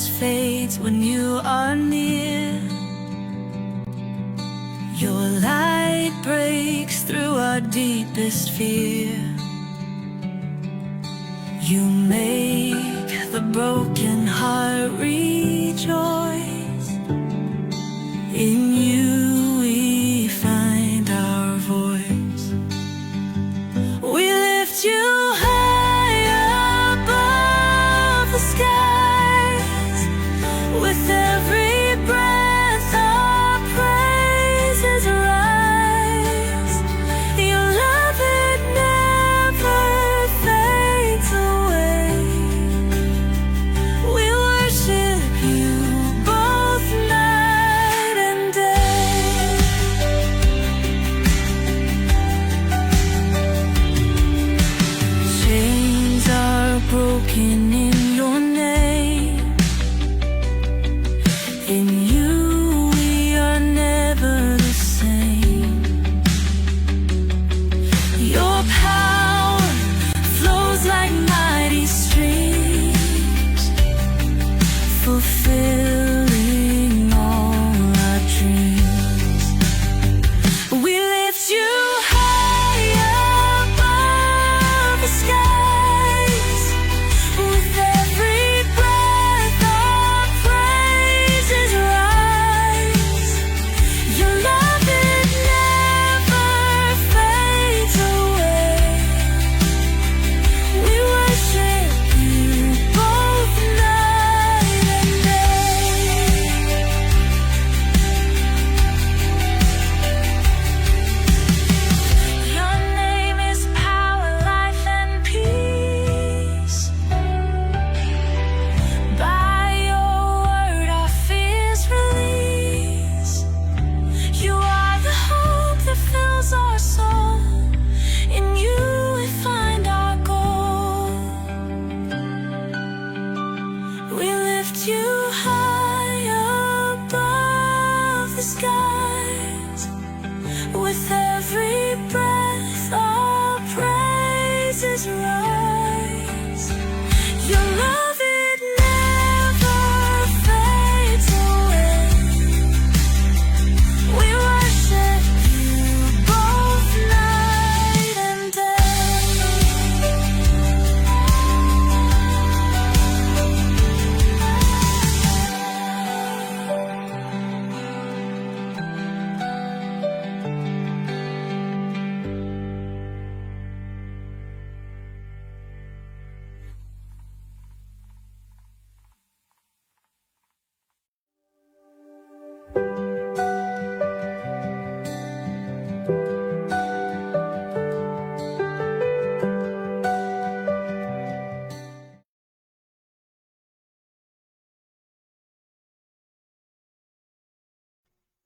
darkness fades when you are near. Your light breaks through our deepest fear. You make the broken heart rejoice. In you we find our voice. We lift you high above the skies. With every breath our praises rise. Your love, it never fades away. We worship you both night and day. Chains are broken in your name. In you we are never the same. Your power flows like mighty streams, fulfilling all our dreams. We lift you high above the skies. With every breath our praises rise. Your love, it never fades away. We worship you both night and day. Your name is power, life, and peace. By your word our fears release. You are the hope that fills our soul. In you we find our goal. We lift you high above the skies. With every breath our praises rise. Your love, it never fades away. We worship you both night and day.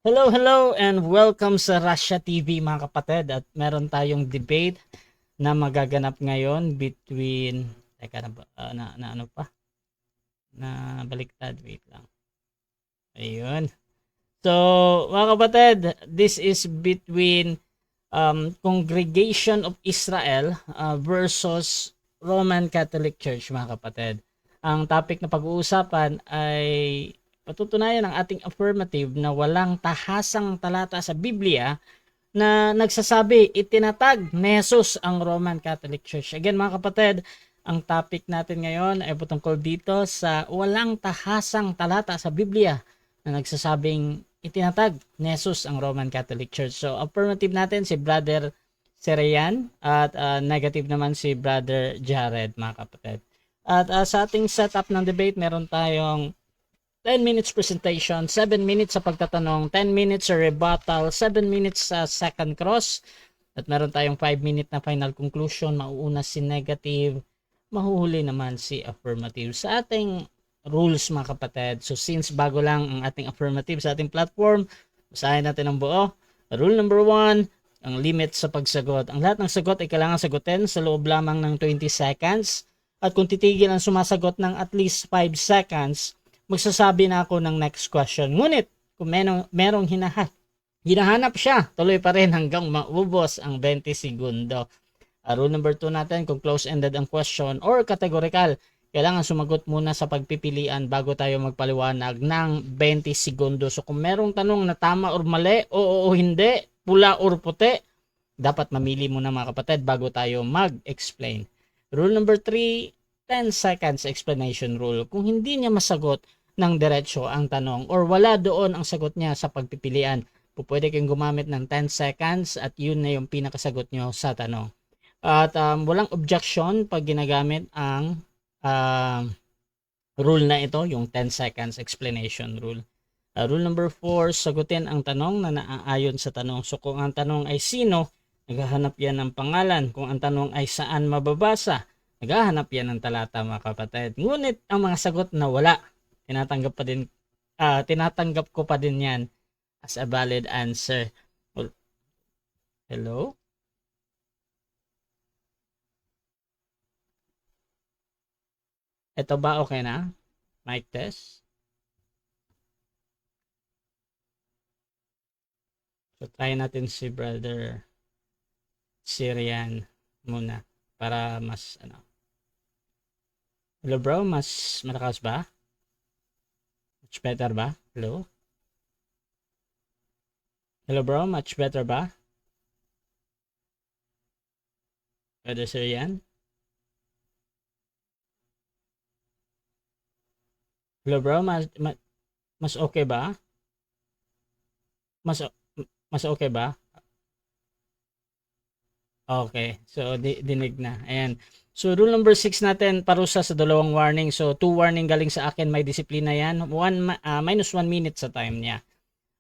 Hello, hello, and welcome sa Russia TV mga kapatid. At meron tayong debate na magaganap ngayon between, teka na, ano pa? Na baliktad, wait lang. Ayun. So, mga kapatid, this is between Congregation of Israel versus Roman Catholic Church, mga kapatid. Ang topic na pag-uusapan ay patutunayan ng ating affirmative na walang tahasang talata sa Biblia na nagsasabi itinatag ni Jesus ang Roman Catholic Church. Again mga kapatid, ang topic natin ngayon ay patungkol dito sa walang tahasang talata sa Biblia na nagsasabing itinatag ni Jesus ang Roman Catholic Church. So affirmative natin si Brother Serayan at negative naman si Brother Jared, mga kapatid. At sa ating setup ng debate, meron tayong 10 minutes presentation, 7 minutes sa pagtatanong, 10 minutes sa rebuttal, 7 minutes sa second cross, at meron tayong 5 minute na final conclusion. Mauuna si negative, mahuhuli naman si affirmative. Sa ating rules mga kapatid, so since bago lang ang ating affirmative sa ating platform, basahin natin ang buo. Rule number 1, ang limit sa pagsagot. Ang lahat ng sagot ay kailangan sagutin sa loob lamang ng 20 seconds. At kung titigil ang sumasagot ng at least 5 seconds, magsasabi na ako ng next question. Ngunit, kung merong hinahanap siya, tuloy pa rin hanggang maubos ang 20 segundo. Rule number 2 natin, kung close-ended ang question or categorical, kailangan sumagot muna sa pagpipilian bago tayo magpaliwanag ng 20 segundo. So kung merong tanong na tama or mali, oo o hindi, pula or puti, dapat mamili muna mga kapatid bago tayo mag-explain. Rule number 3, 10 seconds explanation rule. Kung hindi niya masagot ng diretsyo ang tanong or wala doon ang sagot niya sa pagpipilian, pwede kayong gumamit ng 10 seconds at yun na yung pinakasagot nyo sa tanong. At walang objection pag ginagamit ang rule na ito, yung 10 seconds explanation rule. Rule number 4, sagutin ang tanong na naaayon sa tanong. So kung ang tanong ay sino, naghahanap yan ng pangalan. Kung ang tanong ay saan mababasa, naghahanap yan ng talata mga kapatid. Ngunit ang mga sagot na wala, tinatanggap ko pa din yan as a valid answer. Hello? Ito ba okay na? Mic test? So try natin si Brother Syrian muna para mas ano. Hello bro, mas malakas ba? Much better ba? Hello? Hello bro, much better ba? Brother Syrian? Hello bro, mas okay ba? Mas okay ba? Okay, so dinig na. Ayan. So rule number 6 natin, parusa sa dalawang warning. So 2 warning galing sa akin, may disiplina yan. Minus 1 minute sa time niya.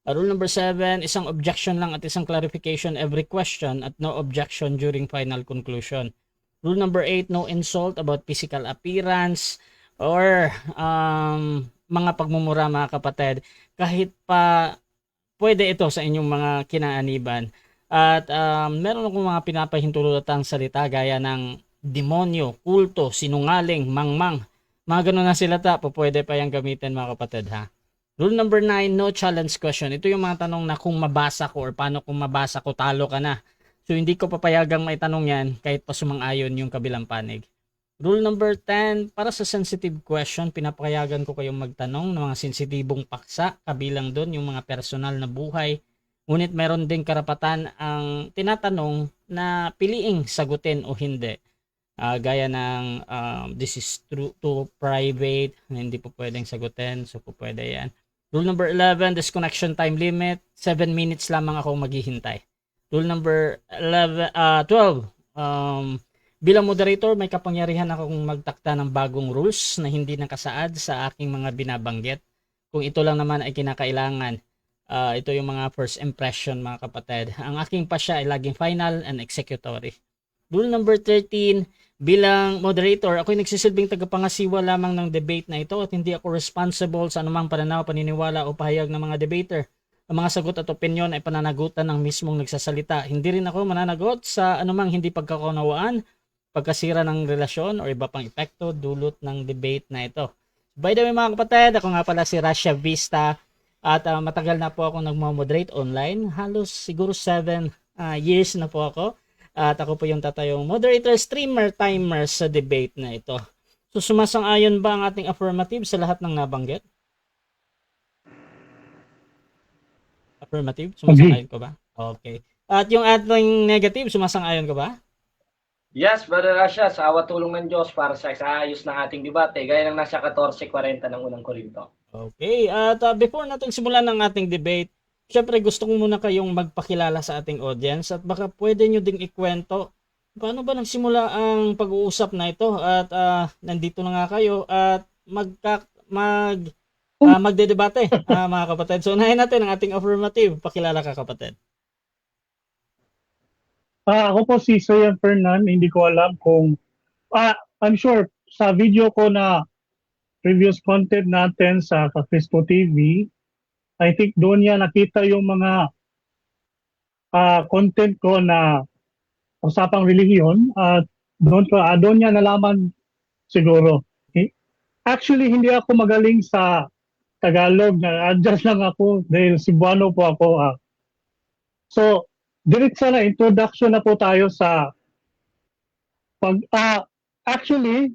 Rule number 7, isang objection lang at isang clarification every question at no objection during final conclusion. Rule number 8, no insult about physical appearance or mga pagmumura mga kapatid. Kahit pa pwede ito sa inyong mga kinaaniban. At meron akong mga pinapahintulutang salita gaya ng demonyo, kulto, sinungaling, mangmang. Mga ganun na sila pwede pa yung gamitin mga kapatid ha. Rule number 9, no challenge question. Ito yung mga tanong na kung mabasa ko or paano kung mabasa ko talo ka na. So hindi ko papayagang may tanong yan kahit pa sumang-ayon yung kabilang panig. Rule number 10, para sa sensitive question, pinapayagan ko kayong magtanong ng mga sensitibong paksa, kabilang doon yung mga personal na buhay. Ngunit meron ding karapatan ang tinatanong na piliing sagutin o hindi. Gaya ng this is too private, hindi po pwedeng sagutin, so po pwede yan. Rule number 11, disconnection time limit, 7 minutes lamang ako maghihintay. Rule number 12, bilang moderator, may kapangyarihan akong magtakda ng bagong rules na hindi nakasaad sa aking mga binabanggit. Kung ito lang naman ay kinakailangan, ito yung mga first impression mga kapatid. Ang aking pasya ay laging final and executory. Rule number 13, bilang moderator, ako'y nagsisilbing tagapangasiwa lamang ng debate na ito at hindi ako responsible sa anumang pananaw, paniniwala o pahayag ng mga debater. Ang mga sagot at opinion ay pananagutan ng mismong nagsasalita. Hindi rin ako mananagot sa anumang hindi pagkakunawaan, pagkasira ng relasyon o iba pang epekto dulot ng debate na ito. By the way mga kapatid, ako nga pala si Rasha Vista at matagal na po ako nagmo-moderate online. Halos siguro 7 years na po ako. At ako po yung tatayong moderator, streamer, timer sa debate na ito. So sumasang-ayon ba ang ating affirmative sa lahat ng nabanggit? Affirmative? Sumasang-ayon ko ba? Okay. At yung ating negative, sumasang-ayon ko ba? Yes, Brother Rasha, sa awa tulong ng Diyos para sa ayos ng ating debate, gaya ng nasa 14:40 ng unang Korinto. Okay, at before natin simulan ng ating debate, syempre gusto ko muna kayong magpakilala sa ating audience at baka pwede nyo ding ikwento paano ba nagsimula ang pag-uusap na ito at nandito na nga kayo at magdedebate mga kapatid. So unahin natin ang ating affirmative. Pakilala ka kapatid. Ako po si Soyan Fernan, hindi ko alam kung, I'm sure sa video ko na previous content natin sa Kakrispo TV, I think doon niya nakita yung mga content ko na usapang relihiyon at doon niya nalaman siguro. Actually, hindi ako magaling sa Tagalog, na-adjust lang ako dahil Cebuano po ako. So, diretso na, introduction na po tayo sa actually,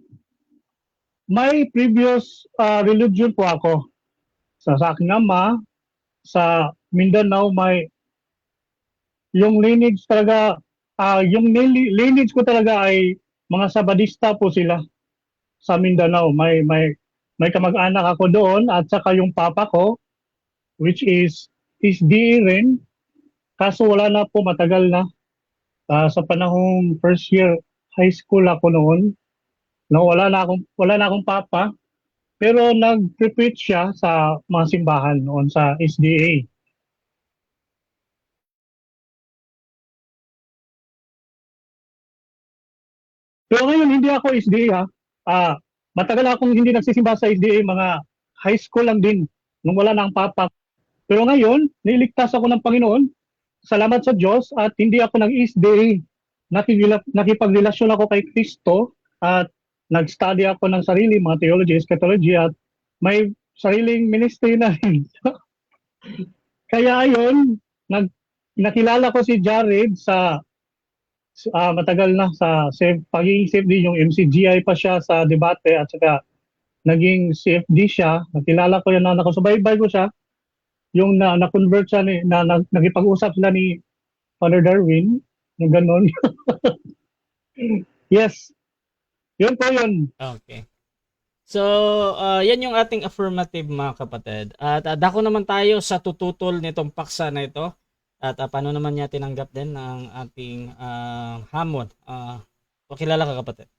may previous religion po ako. Sa aking ama, sa Mindanao, may yung lineage talaga, lineage ko talaga ay mga Sabadista po sila sa Mindanao. May kamag-anak ako doon at saka yung papa ko, which is DE rin, kaso wala na po, matagal na. Sa panahong first year high school ako noon, no, wala na akong papa, pero nag-preach siya sa mga simbahan noon sa SDA. Pero ngayon hindi ako SDA ha. Matagal akong hindi nagsisimba sa SDA, mga high school lang din nung wala na ang papa. Pero ngayon, niligtas ako ng Panginoon. Salamat sa Diyos at hindi ako nag-SDA. Nakipagrelasyon ako kay Kristo at nag-study ako ng sarili, mga theology, eschatology at may sariling ministry na rin. Kaya ayon, nakilala ko si Jared sa matagal na sa pagiging CFD, yung MCGI pa siya sa debate at saka naging CFD siya. Nakilala ko yan na nakasubaybay ko siya. Yung na-convert siya, nakipag-usap sila ni Father Darwin, yung ganon. Yes, yun po yun. Okay. So, yan yung ating affirmative mga kapatid. At dako naman tayo sa tututol nitong paksa na ito. At paano naman niya tinanggap din ng ating hamon. Pakilala ka kapatid.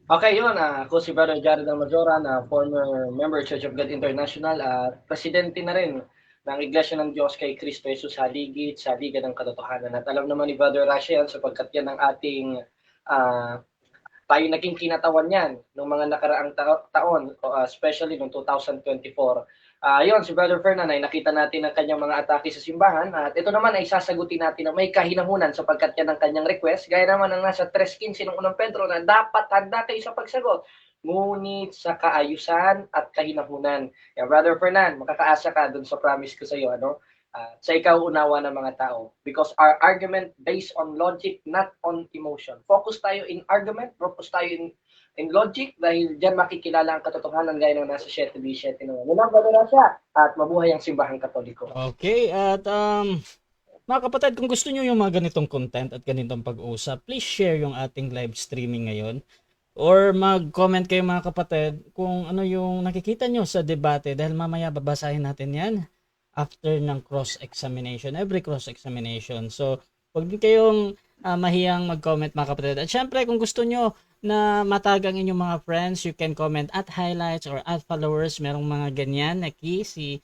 Okay, yun. Ako si Brother Jared Almajoran, former member Church of God International at presidente na rin ng Iglesia ng Diyos kay Kristo Jesus Haligit sa Liga ng Katotohanan. At alam naman ni Brother Rasha yan sapagkat yan ang ating tayo naging kinatawan yan ng mga nakaraang taon, especially noong 2024. Yun, si Brother Fernan ay nakita natin ang kanyang mga atake sa simbahan at ito naman ay sasagutin natin na may kahinahunan sapagkat yan ang kanyang request. Gaya naman ang nasa 3:15 ng unang Pedro na dapat handa kayo sa pagsagot, ngunit sa kaayusan at kahinahunan. Yeah, Brother Fernan, makakaasa ka dun sa promise ko sa iyo, ano? Sa ikaw unawa ng mga tao. Because our argument based on logic, not on emotion. Focus tayo in argument, focus tayo in logic, dahil dyan makikilala ang katotohanan gaya ng nasa 7:17 naman. Munang badala siya at mabuhay ang simbahang katoliko. Okay, at mga kapatid, kung gusto nyo yung mga ganitong content at ganitong pag-uusap, please share yung ating live streaming ngayon. Or mag-comment kayo mga kapatid kung ano yung nakikita nyo sa debate dahil mamaya babasahin natin yan after ng cross-examination, every cross-examination. So, huwag din kayong mahiyang mag-comment mga kapatid. At syempre, kung gusto nyo na matag ang inyong mga friends, you can comment at highlights or at followers. Merong mga ganyan na key si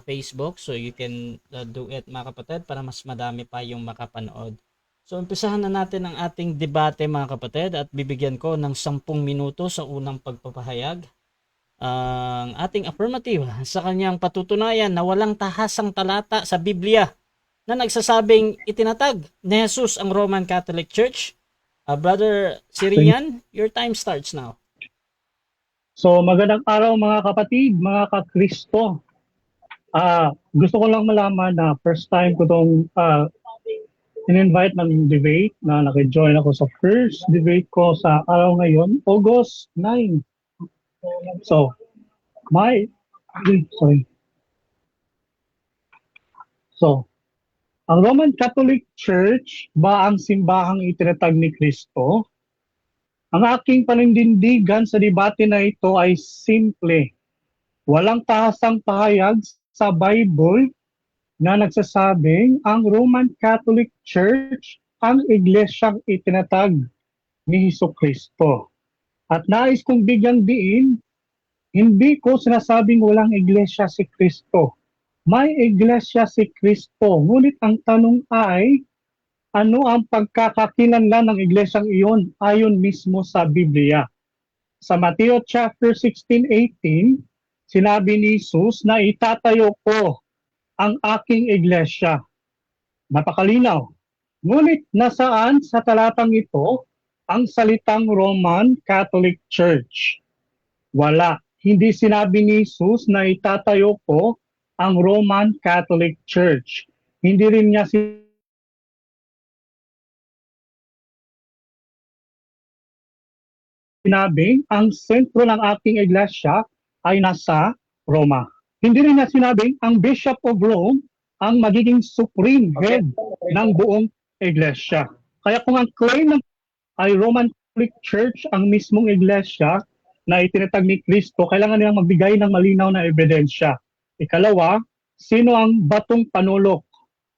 Facebook. So, you can do it mga kapatid para mas madami pa yung makapanood. So, umpisahan na natin ang ating debate mga kapatid at bibigyan ko ng 10 minuto sa unang pagpapahayag ang ating affirmative sa kanyang patutunayan na walang tahasang talata sa Biblia na nagsasabing itinatag ni Jesus ang Roman Catholic Church. Brother Sirian, your time starts now. So magandang araw mga kapatid, mga kakristo. Gusto ko lang malaman na first time ko itong in-invite ng debate na naki-join ako sa first debate ko sa araw ngayon, August 9. So, ang Roman Catholic Church ba ang simbahang itinatag ni Kristo? Ang aking panindigan sa debate na ito ay simple. Walang tahasang pahayag sa Bible na nagsasabing ang Roman Catholic Church ang iglesyang itinatag ni Hesukristo. At nais kong bigyang diin, hindi ko sinasabing walang iglesia si Kristo. May iglesia si Kristo. Ngunit ang tanong ay, ano ang pagkakakilanlan ng iglesyang iyon ayon mismo sa Biblia? Sa Mateo chapter 16:18, sinabi ni Jesus na itatayo ko ang aking iglesia. Napakalinaw. Ngunit nasaan sa talatang ito ang salitang Roman Catholic Church? Wala. Hindi sinabi ni Jesus na itatayo ko ang Roman Catholic Church. Hindi rin niya sinabing ang sentro ng aking iglesia ay nasa Roma. Hindi rin niya sinabing ang Bishop of Rome ang magiging supreme head ng buong iglesia. Kaya kung ang claim ng ay Roman Catholic Church ang mismong iglesia na itinatag ni Kristo, kailangan nilang magbigay ng malinaw na ebidensya. Ikalawa, sino ang batong panulok?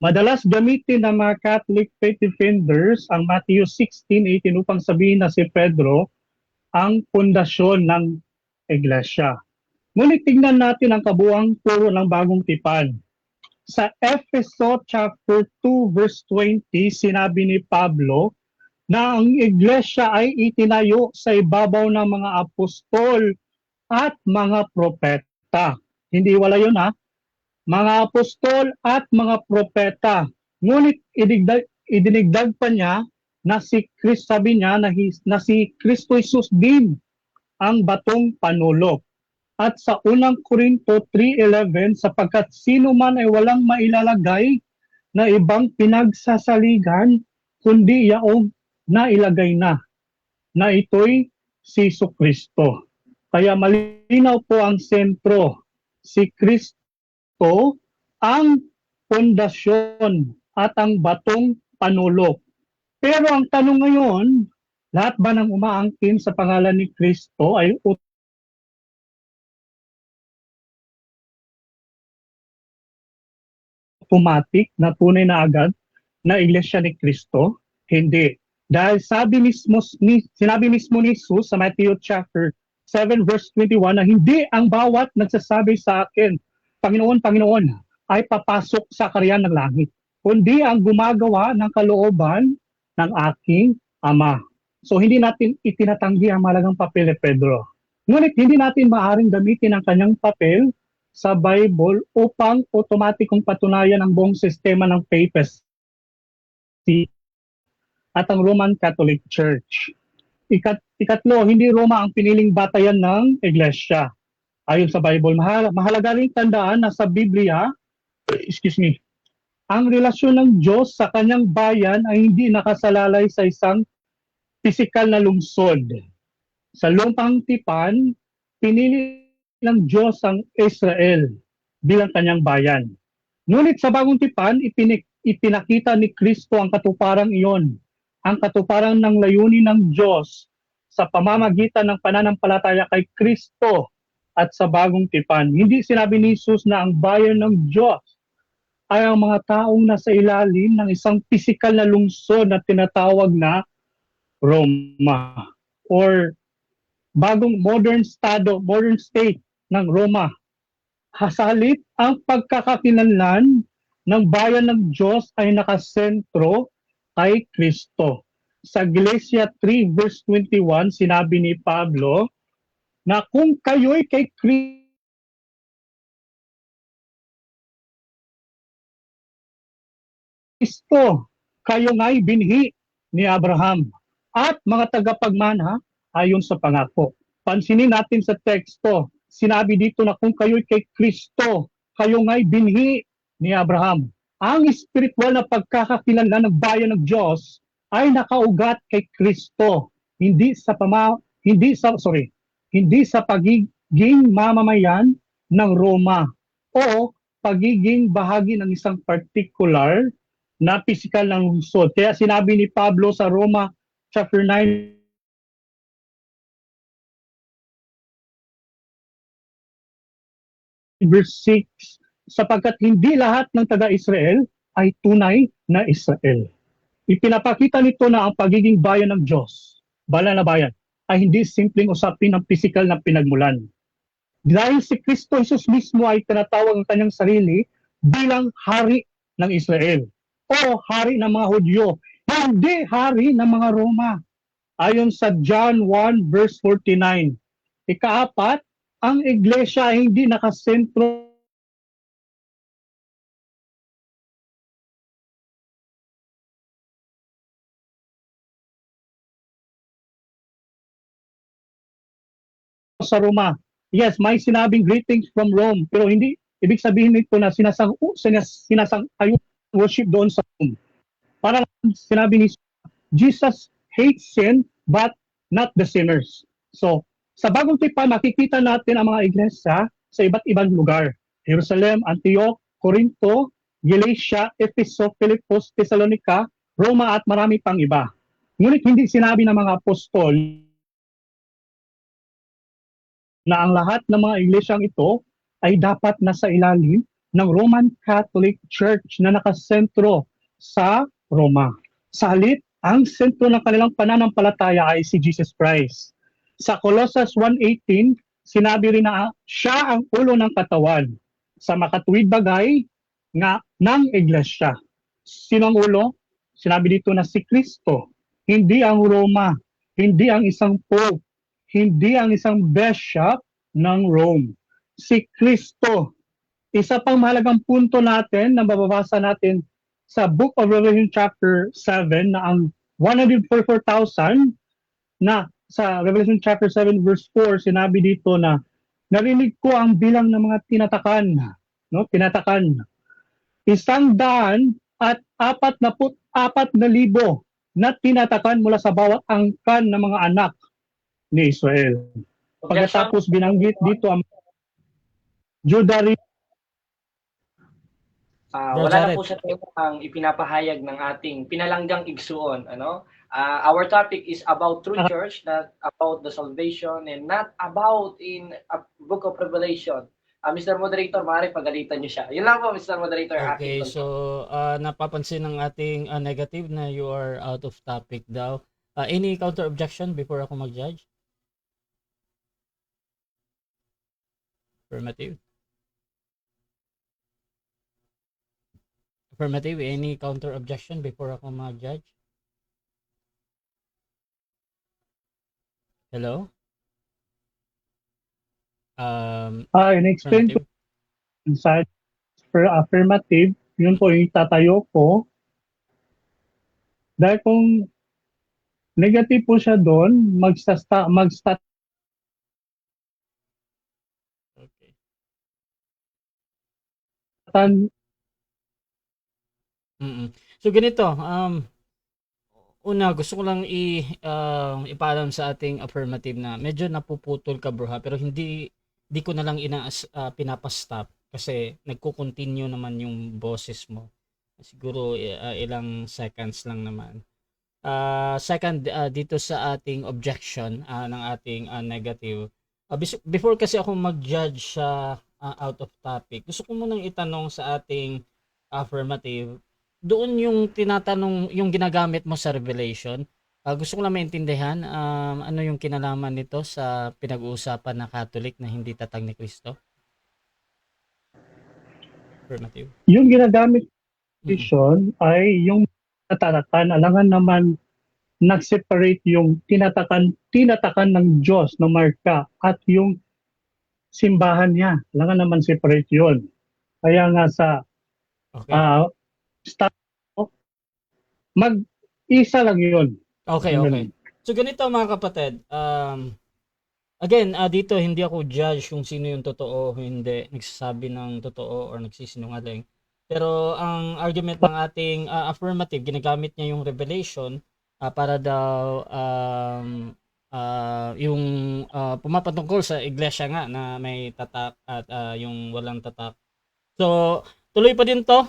Madalas gamitin ng mga Catholic faith defenders ang Matthew 16:18 upang sabihin na si Pedro ang pundasyon ng iglesia. Ngunit tingnan natin ang kabuuang turo ng Bagong Tipan. Sa Efeso chapter 2 verse 20, sinabi ni Pablo na ang iglesia ay itinayo sa ibabaw ng mga apostol at mga propeta. Hindi wala yun ha. Mga apostol at mga propeta. Ngunit idinigdag pa niya na si Christ, sabi niya na si Kristo Jesus din ang batong panulok. At sa unang Korinto 3:11, sapagkat sino man ay walang mailalagay na ibang pinagsasaligan, kundi yaong na ilagay na ito'y si Kristo. Kaya malinaw po ang sentro. Si Kristo ang pundasyon at ang batong panulok. Pero ang tanong ngayon, lahat ba ng umaangkin sa pangalan ni Kristo ay automatic na tunay na agad na iglesia ni Kristo? Hindi. Dahil sinabi mismo ni Jesus sa Matthew chapter 7 verse 21 na hindi ang bawat nagsasabi sa akin, Panginoon, Panginoon, ay papasok sa kaharian ng langit, kundi ang gumagawa ng kalooban ng aking Ama. So hindi natin itinatanggi ang malagang papel ni Pedro. Ngunit hindi natin maaaring gamitin ang kanyang papel sa Bible upang otomatikong patunayan ang buong sistema ng papacy at ang Roman Catholic Church. Ikatlo, hindi Roma ang piniling batayan ng iglesia. Ayon sa Bible, mahalaga rin tandaan na sa Biblia, ang relasyon ng Diyos sa kanyang bayan ay hindi nakasalalay sa isang pisikal na lungsod. Sa Lumang Tipan, pinili ng Diyos ang Israel bilang kanyang bayan. Ngunit sa Bagong Tipan, ipinakita ni Kristo ang katuparang iyon, ang katuparan ng layunin ng Diyos sa pamamagitan ng pananampalataya kay Kristo at sa Bagong Tipan. Hindi sinabi ni Jesus na ang bayan ng Diyos ay ang mga taong nasa ilalim ng isang pisikal na lungsod na tinatawag na Roma or bagong modern state ng Roma. Hasalit ang pagkakakilanlan ng bayan ng Diyos ay nakasentro kay Kristo. Sa Galatia 3 verse 21, sinabi ni Pablo na kung kayo'y kay Kristo, kayo nga'y binhi ni Abraham at mga tagapagmana ayon sa pangako. Pansinin natin sa teksto, sinabi dito na kung kayo'y kay Kristo, kayo nga'y binhi ni Abraham. Ang spiritual na pagkakakilanlan ng bayan ng Diyos ay nakaugat kay Kristo, hindi sa pagiging mamamayan ng Roma o pagiging bahagi ng isang particular na pisikal na lungsod. Kaya sinabi ni Pablo sa Roma chapter 9 verse 6, sapagkat hindi lahat ng taga-Israel ay tunay na Israel. Ipinapakita nito na ang pagiging bayan ng Diyos, banal na bayan, ay hindi simpleng usapin ng pisikal na pinagmulan. Dahil si Kristo Jesus mismo ay tinatawag ang kanyang sarili bilang hari ng Israel o hari ng mga Hudyo, hindi hari ng mga Roma. Ayon sa John 1 verse 49. Ikaapat, ang iglesia ay hindi nakasentro sa Roma. Yes, may sinabing greetings from Rome, pero hindi ibig sabihin nito na sinasang-ayon worship doon sa Rome. Parang sinabi ni Jesus hates sin but not the sinners. So, sa bagong tipan, makikita natin ang mga iglesia sa iba't ibang lugar. Jerusalem, Antioch, Corinto, Galatia, Epheso, Philippos, Thessalonica, Roma at marami pang iba. Ngunit hindi sinabi ng mga apostol na ang lahat ng mga iglesyang ito ay dapat nasa ilalim ng Roman Catholic Church na nakasentro sa Roma. Sa halip, ang sentro ng kanilang pananampalataya ay si Jesus Christ. Sa Colossus 1:18, sinabi rin na siya ang ulo ng katawan sa makatuwid bagay nga ng iglesia. Sino ang ulo? Sinabi dito na si Kristo, hindi ang Roma, hindi ang isang pope, hindi ang isang bishop ng Rome. Si Kristo. Isa pang mahalagang punto natin na mababasa natin sa Book of Revelation chapter 7 na ang 144,000 na sa Revelation chapter 7 verse 4 sinabi dito na narinig ko ang bilang ng mga tinatakan, no? Tinatakan. 144,000 na tinatakan mula sa bawat angkan ng mga anak ni Israel. Pagkatapos binanggit dito ang Judah. Wala na Jared. po sa tema ang ipinapahayag ng ating pinalanggang igsuon. Our topic is about true church, not about the salvation, and not about in a book of Revelation. Mr. Moderator, maaari pagalitan niyo siya. Yun lang po, Mr. Moderator. Okay, so napapansin ng ating negative na you are out of topic daw. Any counter objection before ako mag-judge? Affirmative. Affirmative, any counter objection before ako mag-judge? Hello? In-explain ko sa affirmative, yun po yung tatayo ko. Dahil kung negative po siya doon, mag-start Okay. So ganito, una gusto ko lang ipaalam sa ating affirmative na medyo napuputol ka bro ha, pero hindi ko na lang pinapastop kasi nagko-continue naman yung boses mo. Siguro ilang seconds lang naman. Second, dito sa ating objection ng ating negative. Before kasi ako mag-judge sa out of topic, gusto ko munang itanong sa ating affirmative, doon yung tinatanong, yung ginagamit mo sa Revelation, gusto ko lang maintindihan, ano yung kinalaman nito sa pinag-uusapan na Catholic na hindi tatag ni Kristo? Affirmative. yung ginagamit vision ay yung tatatakan, alangan naman nag-separate yung tinatakan ng Diyos ng marka at yung simbahan niya. Alangan naman separate yun. Kaya nga sa Okay. mag-isa lang yun. Okay. So ganito mga kapatid, again, dito hindi ako judge kung sino yung totoo o hindi, nagsasabi ng totoo or nagsisinungaling. Pero ang argument ng ating affirmative, ginagamit niya yung revelation para daw yung pumapatungkol sa iglesia nga na may tatak at yung walang tatak. So, tuloy pa din to.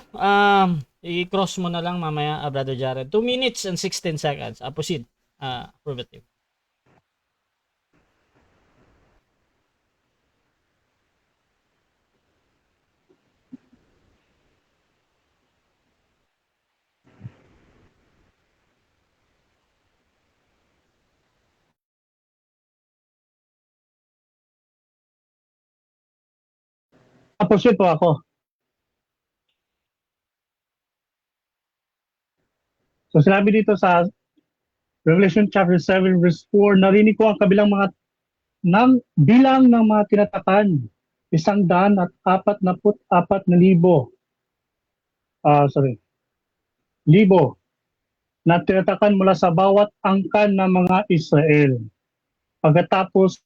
I-cross mo na lang mamaya, Brother Jared. 2 minutes and 16 seconds. Proceed. Affirmative. Tapos ito ako. So sinabi dito sa Revelation chapter 7 verse 4, narinig ko ang kabilang bilang ng mga tinatakan, 144,000 libo na tinatakan mula sa bawat angkan ng mga Israel. Pagkatapos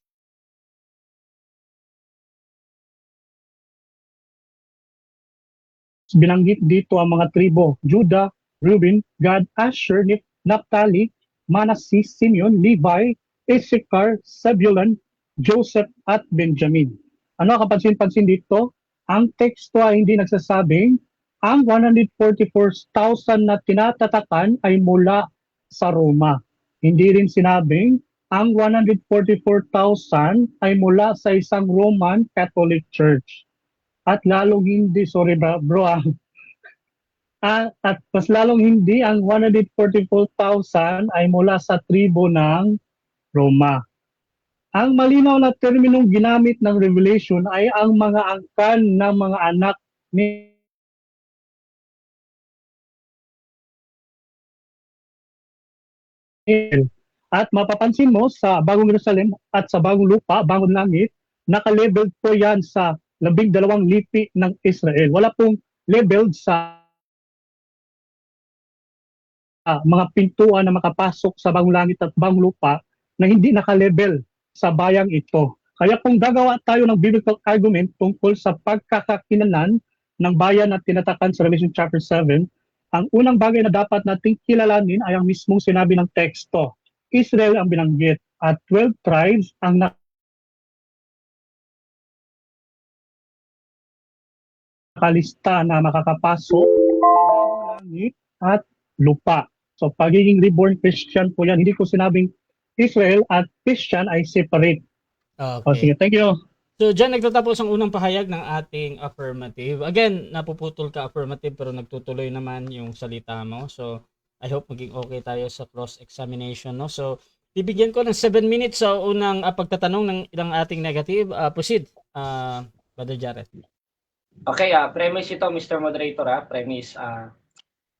binanggit dito ang mga tribo, Judah, Reuben, Gad, Asher, Naphtali, Manasseh, Simeon, Levi, Issachar, Zebulun, Joseph at Benjamin. Ano ang kapansin-pansin dito? Ang teksto ay hindi nagsasabing ang 144,000 na tinatatakan ay mula sa Roma. Hindi rin sinabing ang 144,000 ay mula sa isang Roman Catholic Church. At lalong hindi, sorry bro, at mas lalong hindi ang 144,000 ay mula sa tribo ng Roma. Ang malinaw na terminong ginamit ng Revelation ay ang mga angkan ng mga anak ni Israel. At mapapansin mo sa Bagong Jerusalem at sa Bagong Lupa, Bagong Langit, naka-labeled po yan sa 12 lipi ng Israel. Wala pong labeled sa mga pintuan na makapasok sa Bagong Langit at Bagong Lupa na hindi naka-label sa bayang ito. Kaya kung gagawa tayo ng biblical argument tungkol sa pagkakakinanan ng bayan na tinatakan sa Revelation chapter 7, ang unang bagay na dapat nating kilalanin ay ang mismong sinabi ng teksto. Israel ang binanggit at 12 tribes ang nakalista na makakapasok sa Bagong Langit at Lupa. So pagiging reborn Christian po yan. Hindi ko sinabing Israel at Christian ay separate. O sige, thank you. So, dyan nagtatapos ang unang pahayag ng ating affirmative. Again, napuputol ka affirmative pero nagtutuloy naman yung salita mo. So, I hope maging okay tayo sa cross-examination. No? So, bibigyan ko ng 7 minutes sa unang pagtatanong ng ilang ating negative. Proceed, Brother Jared. Okay, premise ito, Mr. Moderator, premise.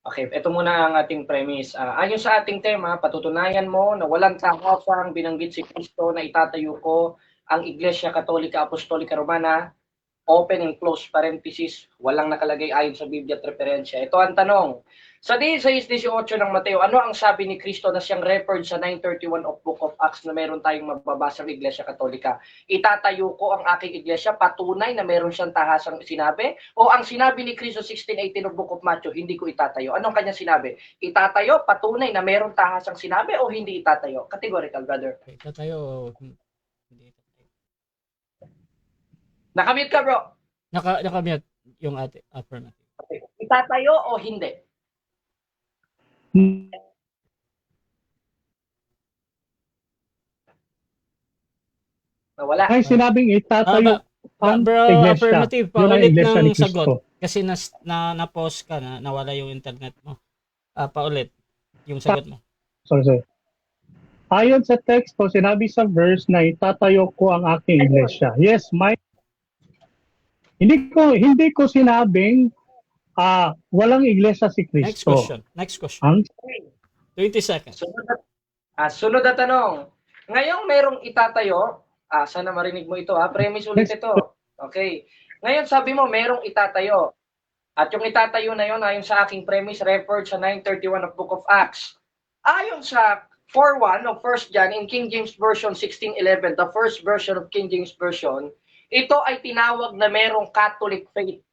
Okay, ito muna ang ating premise. Ayon sa ating tema, patutunayan mo na walang tahasang binanggit si Kristo na itatayo ko ang Iglesia Katolika Apostolika Romana, open and close parenthesis, walang nakalagay ayon sa Biblia at referensya. Ito ang tanong. Sa 16:18 ng Mateo, ano ang sabi ni Kristo na siyang referred sa 9:31 of Book of Acts na meron tayong mababasa ng Iglesia Katolika? Itatayo ko ang aking iglesia, patunay na meron siyang tahasang sinabi? O ang sinabi ni Kristo 16:18 of Book of Matthew, hindi ko itatayo? Anong kanyang sinabi? Itatayo, patunay na meron tahasang sinabi o hindi itatayo? Categorical, brother. Itatayo. Hindi itatayo. Nakamute ka, bro. Nakamute yung ating affirmative. Okay. Itatayo o hindi? Nawala. Ay sinabing itatayo ang Bro, iglesia. affirmative. Yun ang Paulit iglesia ni ng Cristo. sagot. Kasi na-pause ka na, nawala yung internet mo. Paulit yung sagot mo. Sorry. Ayon sa text po, sinabi sa verse na itatayo ko ang aking iglesia. Yes, hindi ko sinabing walang iglesia si Next Cristo. question. Ang 20 seconds. Sunod na tanong. Ngayong merong itatayo, sana marinig mo ito, premise ulit ito. Okay. Ngayon sabi mo merong itatayo. At yung itatayo na yon ayon sa aking premise referred sa 9:31 of Book of Acts. Ayon sa 4:1 of 1 John in King James Version 16:11, the first version of King James Version, ito ay tinawag na merong Catholic faith.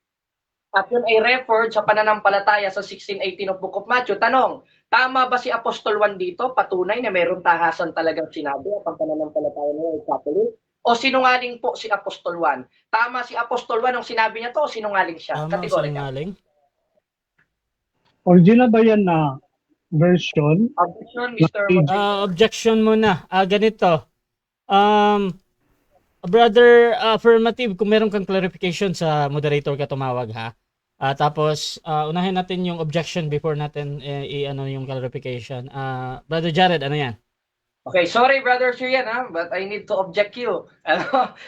At yun ay referred sa pananampalataya sa 16:18 of Book of Matthew. Tanong, tama ba si Apostol Juan dito? Patunay na meron tahasan talagang sinabi at ang pananampalataya niya ay Catholic? O sinungaling po si Apostol Juan? Tama si Apostol Juan nung sinabi niya to o sinungaling siya? Tama, sinungaling. original ba yan na version? Objection, Mr. Moderator. Objection muna. Ganito. Brother affirmative, kung meron kang clarification sa moderator ka tumawag ha. Tapos unahin natin yung objection before natin i-ano yung clarification. Brother Jared, ano yan? Okay, sorry brother Sirian but I need to object you.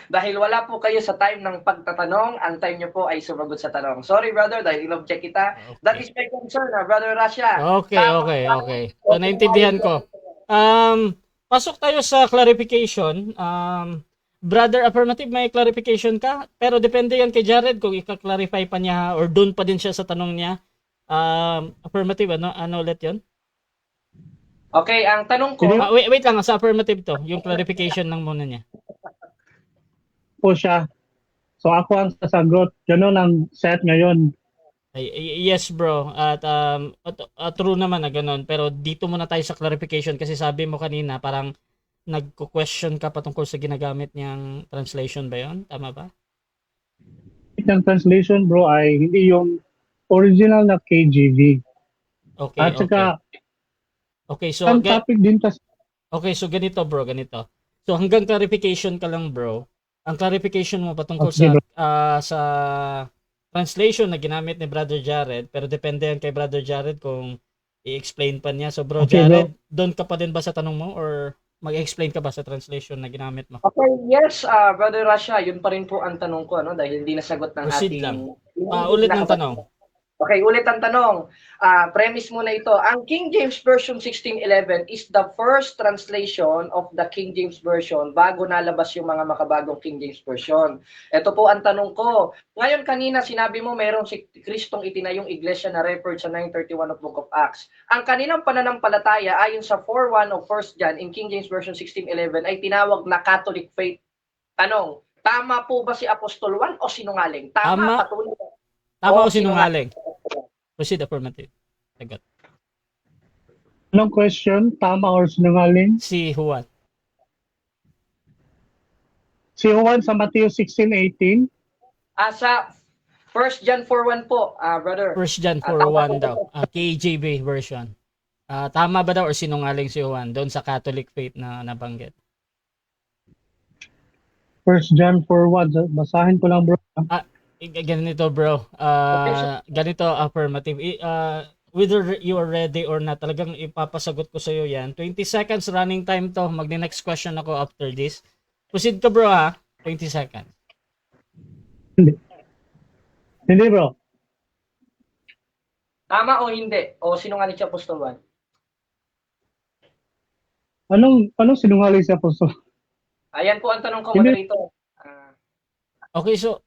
Dahil wala po kayo sa time ng pagtatanong, ang time niyo po ay sumagot sa tanong. Sorry brother, dahil in-object kita. Okay. That is my concern, brother Rasha. Okay. So naintindihan ko. Pasok tayo sa clarification. Brother affirmative, may clarification ka? Pero depende yan kay Jared kung i-clarify pa niya or doon pa din siya sa tanong niya. Affirmative, ano ulit yun? Okay, ang tanong ko... wait lang, sa affirmative to. Yung clarification lang muna niya. Po siya. So ako ang sasagot. Ganun ang set ngayon. Yes bro. At true naman na ganun. Pero dito muna tayo sa clarification kasi sabi mo kanina parang nagko-question ka patungkol sa ginagamit niyang translation ba 'yon? Tama ba? Ng translation bro ay hindi yung original na KJV. Okay, At okay. saka, Okay, so ang topic din kasi, okay, so ganito bro, ganito. So hanggang clarification ka lang bro. Ang clarification mo patungkol Okay, bro. sa translation na ginamit ni Brother Jared, pero depende yan kay Brother Jared kung i-explain pa niya. So bro Okay, Jared, doon ka pa din ba sa tanong mo or mag-explain ka ba sa translation na ginamit mo? Okay, yes, Brother Rasha, yun pa rin po ang tanong ko, ano, dahil hindi nasagot ng Proceed ating... lang. Ulit ng tanong. Okay, ulit ang tanong. Premise muna ito. Ang King James Version 1611 is the first translation of the King James Version bago nalabas yung mga makabagong King James Version. Ito po ang tanong ko. Ngayon kanina sinabi mo mayroong si Kristong itinayong iglesia na referred sa 931 of Book of Acts. Ang kanilang pananampalataya ayon sa 4:1 of 1 John in King James Version 1611 ay tinawag na Catholic faith. Tanong, tama po ba si Apostol Juan o sinungaling? Tama. Patuloy. Tama o sinungaling? Proceed, affirmative. Sagot. anong question? Tama or sinungaling? Si Juan. Si Juan sa Matthew 16:18. Sa 1 John 4:1 po, brother. 1 John 4:1 daw. KJV version. Tama ba daw or sinungaling si Juan doon sa Catholic faith na nabanggit? 1 John 4:1. Basahin ko lang bro. Ganito bro. Ganito affirmative. Whether you are ready or not, talagang ipapasagot ko sa iyo yan. 20 seconds running time to. Magne-next question ako after this. Proceed ka bro ha. 20 seconds. Hindi bro. Tama o hindi? O sinungaling si Apostol Juan? Anong sinungaling si Apostol? Ayan po ang tanong ko, Hindi. moderator. Okay, so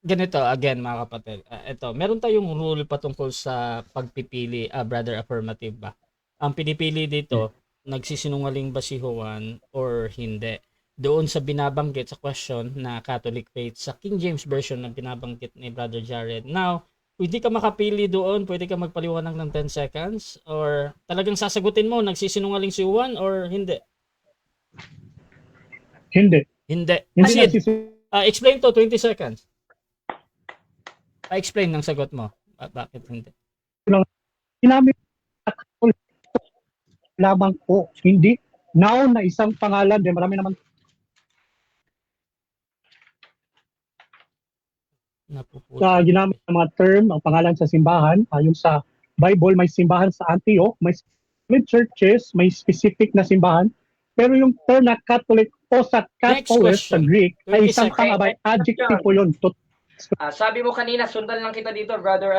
ganito again mga kapatid. Ito, meron tayong rule patungkol sa pagpipili, brother affirmative ba? Ang pinipili dito, nagsisinungaling ba si Juan or hindi? Doon sa binabanggit sa question na Catholic faith sa King James version na binabanggit ni Brother Jared. Now, pwede ka makapili doon, pwede ka magpaliwanag ng 10 seconds or talagang sasagutin mo nagsisinungaling si Juan or hindi? Hindi. Hindi. Hindi Proceed. nagsisinungaling. Explain to 20 seconds. Explain ng sagot mo. Bakit hindi? Sinabi lamang po, hindi. Now na isang pangalan, di marami naman Napuputo. ginamit ng mga term, ang pangalan sa simbahan. Ayon sa Bible, may simbahan sa Antioch, may churches, may specific na simbahan. Pero yung term na Catholic o sa Catholic sa question. Greek ay 20 isang seconds. pangabay adjective po yun. Sabi mo kanina, sundan lang kita dito, brother,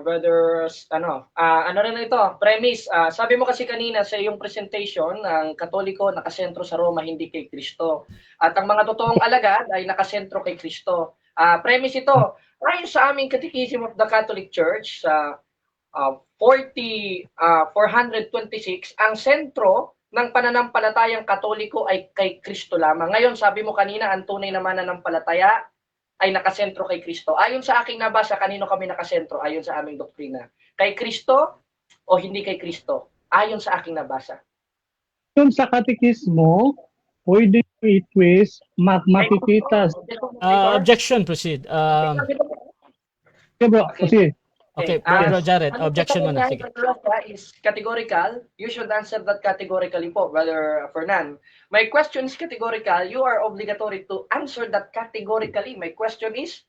brother, ano rin ito, premise. Sabi mo kasi kanina sa iyong presentation, ang Katoliko nakasentro sa Roma, hindi kay Kristo. At ang mga totoong alagad ay nakasentro kay Kristo. Premise ito, ayon sa aming Catechism of the Catholic Church, sa 426, ang sentro ng pananampalatayang Katoliko ay kay Kristo lamang. Ngayon, sabi mo kanina, ang tunay na mananampalataya ay nakasentro kay Kristo. Ayon sa aking nabasa, kanino kami nakasentro? Ayon sa aming doktrina. Kay Kristo o hindi kay Kristo? Ayon sa aking nabasa. Yun sa katekismo, pwede i-twist, makikita. Objection, proceed. Okay bro, kasi Okay, bro Jared, objection muna. Sige. Is categorical. You should answer that categorically po, Brother Fernan. My question is categorical. You are obligatory to answer that categorically. My question is,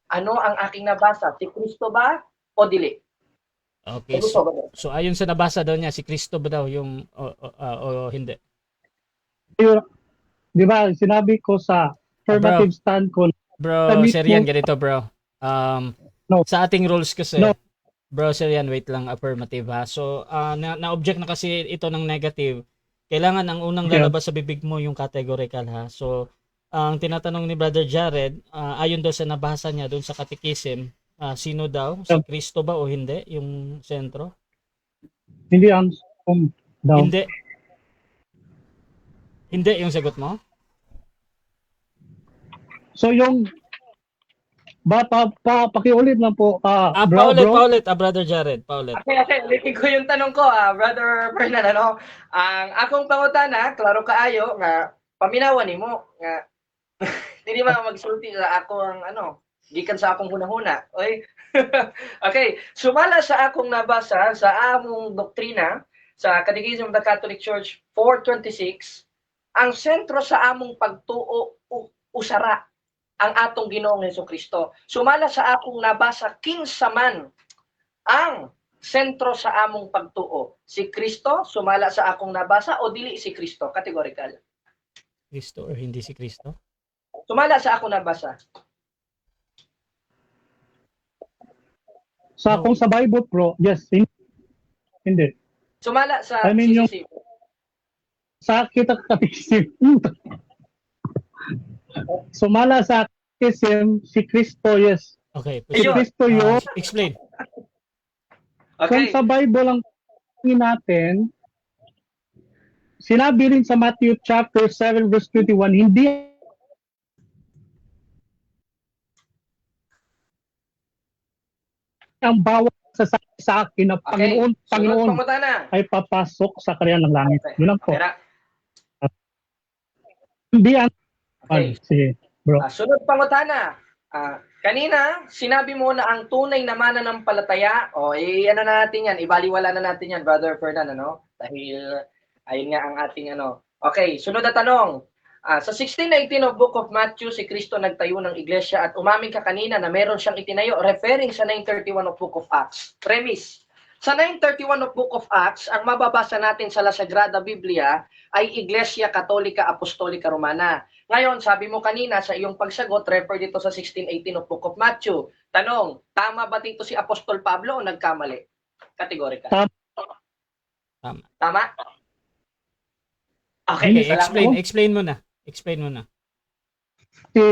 ano ang aking nabasa? Si Kristo ba o dili? Okay, so ayon sa nabasa daw niya, si Kristo ba daw yung o hindi? di ba, sinabi ko sa affirmative stand ko. Bro, Serian, ganito bro. No. Sa ating rules kasi, No. bro, Serian, wait lang, affirmative ha. So, na-object na kasi ito ng negative. Kailangan ang unang lalabas sa bibig mo yung categorical ha. So, ang tinatanong ni Brother Jared, ayon daw sa nabasa niya doon sa Catechism, sino daw? Si Kristo ba o hindi? Yung sentro? Hindi ang daw. Hindi. Hindi yung sagot mo? So yung pakiulit lang po, Paulit, Brother Jared, paulit. Okay, ulitin ko yung tanong ko, Brother Fernan, ano? Ang akong pangutana, klaro kaayo, nga, paminawan ni mo, nga, hindi ba magsulti sa ako ang, gikan sa akong hunahuna, oy? Okay, sumala sa akong nabasa, sa among doktrina, sa Catechism of the Catholic Church 426, ang sentro sa among pagtuo, usara, ang atong Ginoong Hesukristo. Sumala sa akong nabasa, kinsaman ang sentro sa among pagtuo. Si Kristo, sumala sa akong nabasa, o dili si Kristo? Categorical. Kristo or hindi si Kristo? Sumala sa akong nabasa. Sa kung sa Bible bro, yes, hindi. Sumala sa I mean, CCC. Sa kita katisip. Sumala sa katisip si Kristo, yes. Okay, Si Ayun. Kristo yun. explain. Kung Okay. sa Bible ang natin, sinabi rin sa Matthew chapter 7 verse 21, hindi ang bawat sa akin na Okay. Panginoon Sunod pangutana. ay papasok sa karyan ng langit. Okay. Yun lang po. Tira. Hindi ang Okay. sige, bro. Sunod pangutana. Kanina, sinabi mo na ang tunay na mananampalataya, ano na natin yan, ibaliwala na natin yan, Brother Fernan, Dahil, ayun nga ang ating Okay, sunod na tanong. Sa 16:19 of Book of Matthew, si Kristo nagtayo ng iglesia at umamin ka kanina na meron siyang itinayo, referring sa 9:31 of Book of Acts. Premise. Sa 9:31 of Book of Acts, ang mababasa natin sa La Sagrada Biblia ay Iglesia Katolika Apostolika Romana. Ngayon, sabi mo kanina sa iyong pagsagot, refer dito sa 16:18 of Book of Matthew. Tanong, tama ba dito si Apostol Pablo o nagkamali? Categorical. Tama. Tama? Okay, Okay, explain mo na. Explain mo na. Si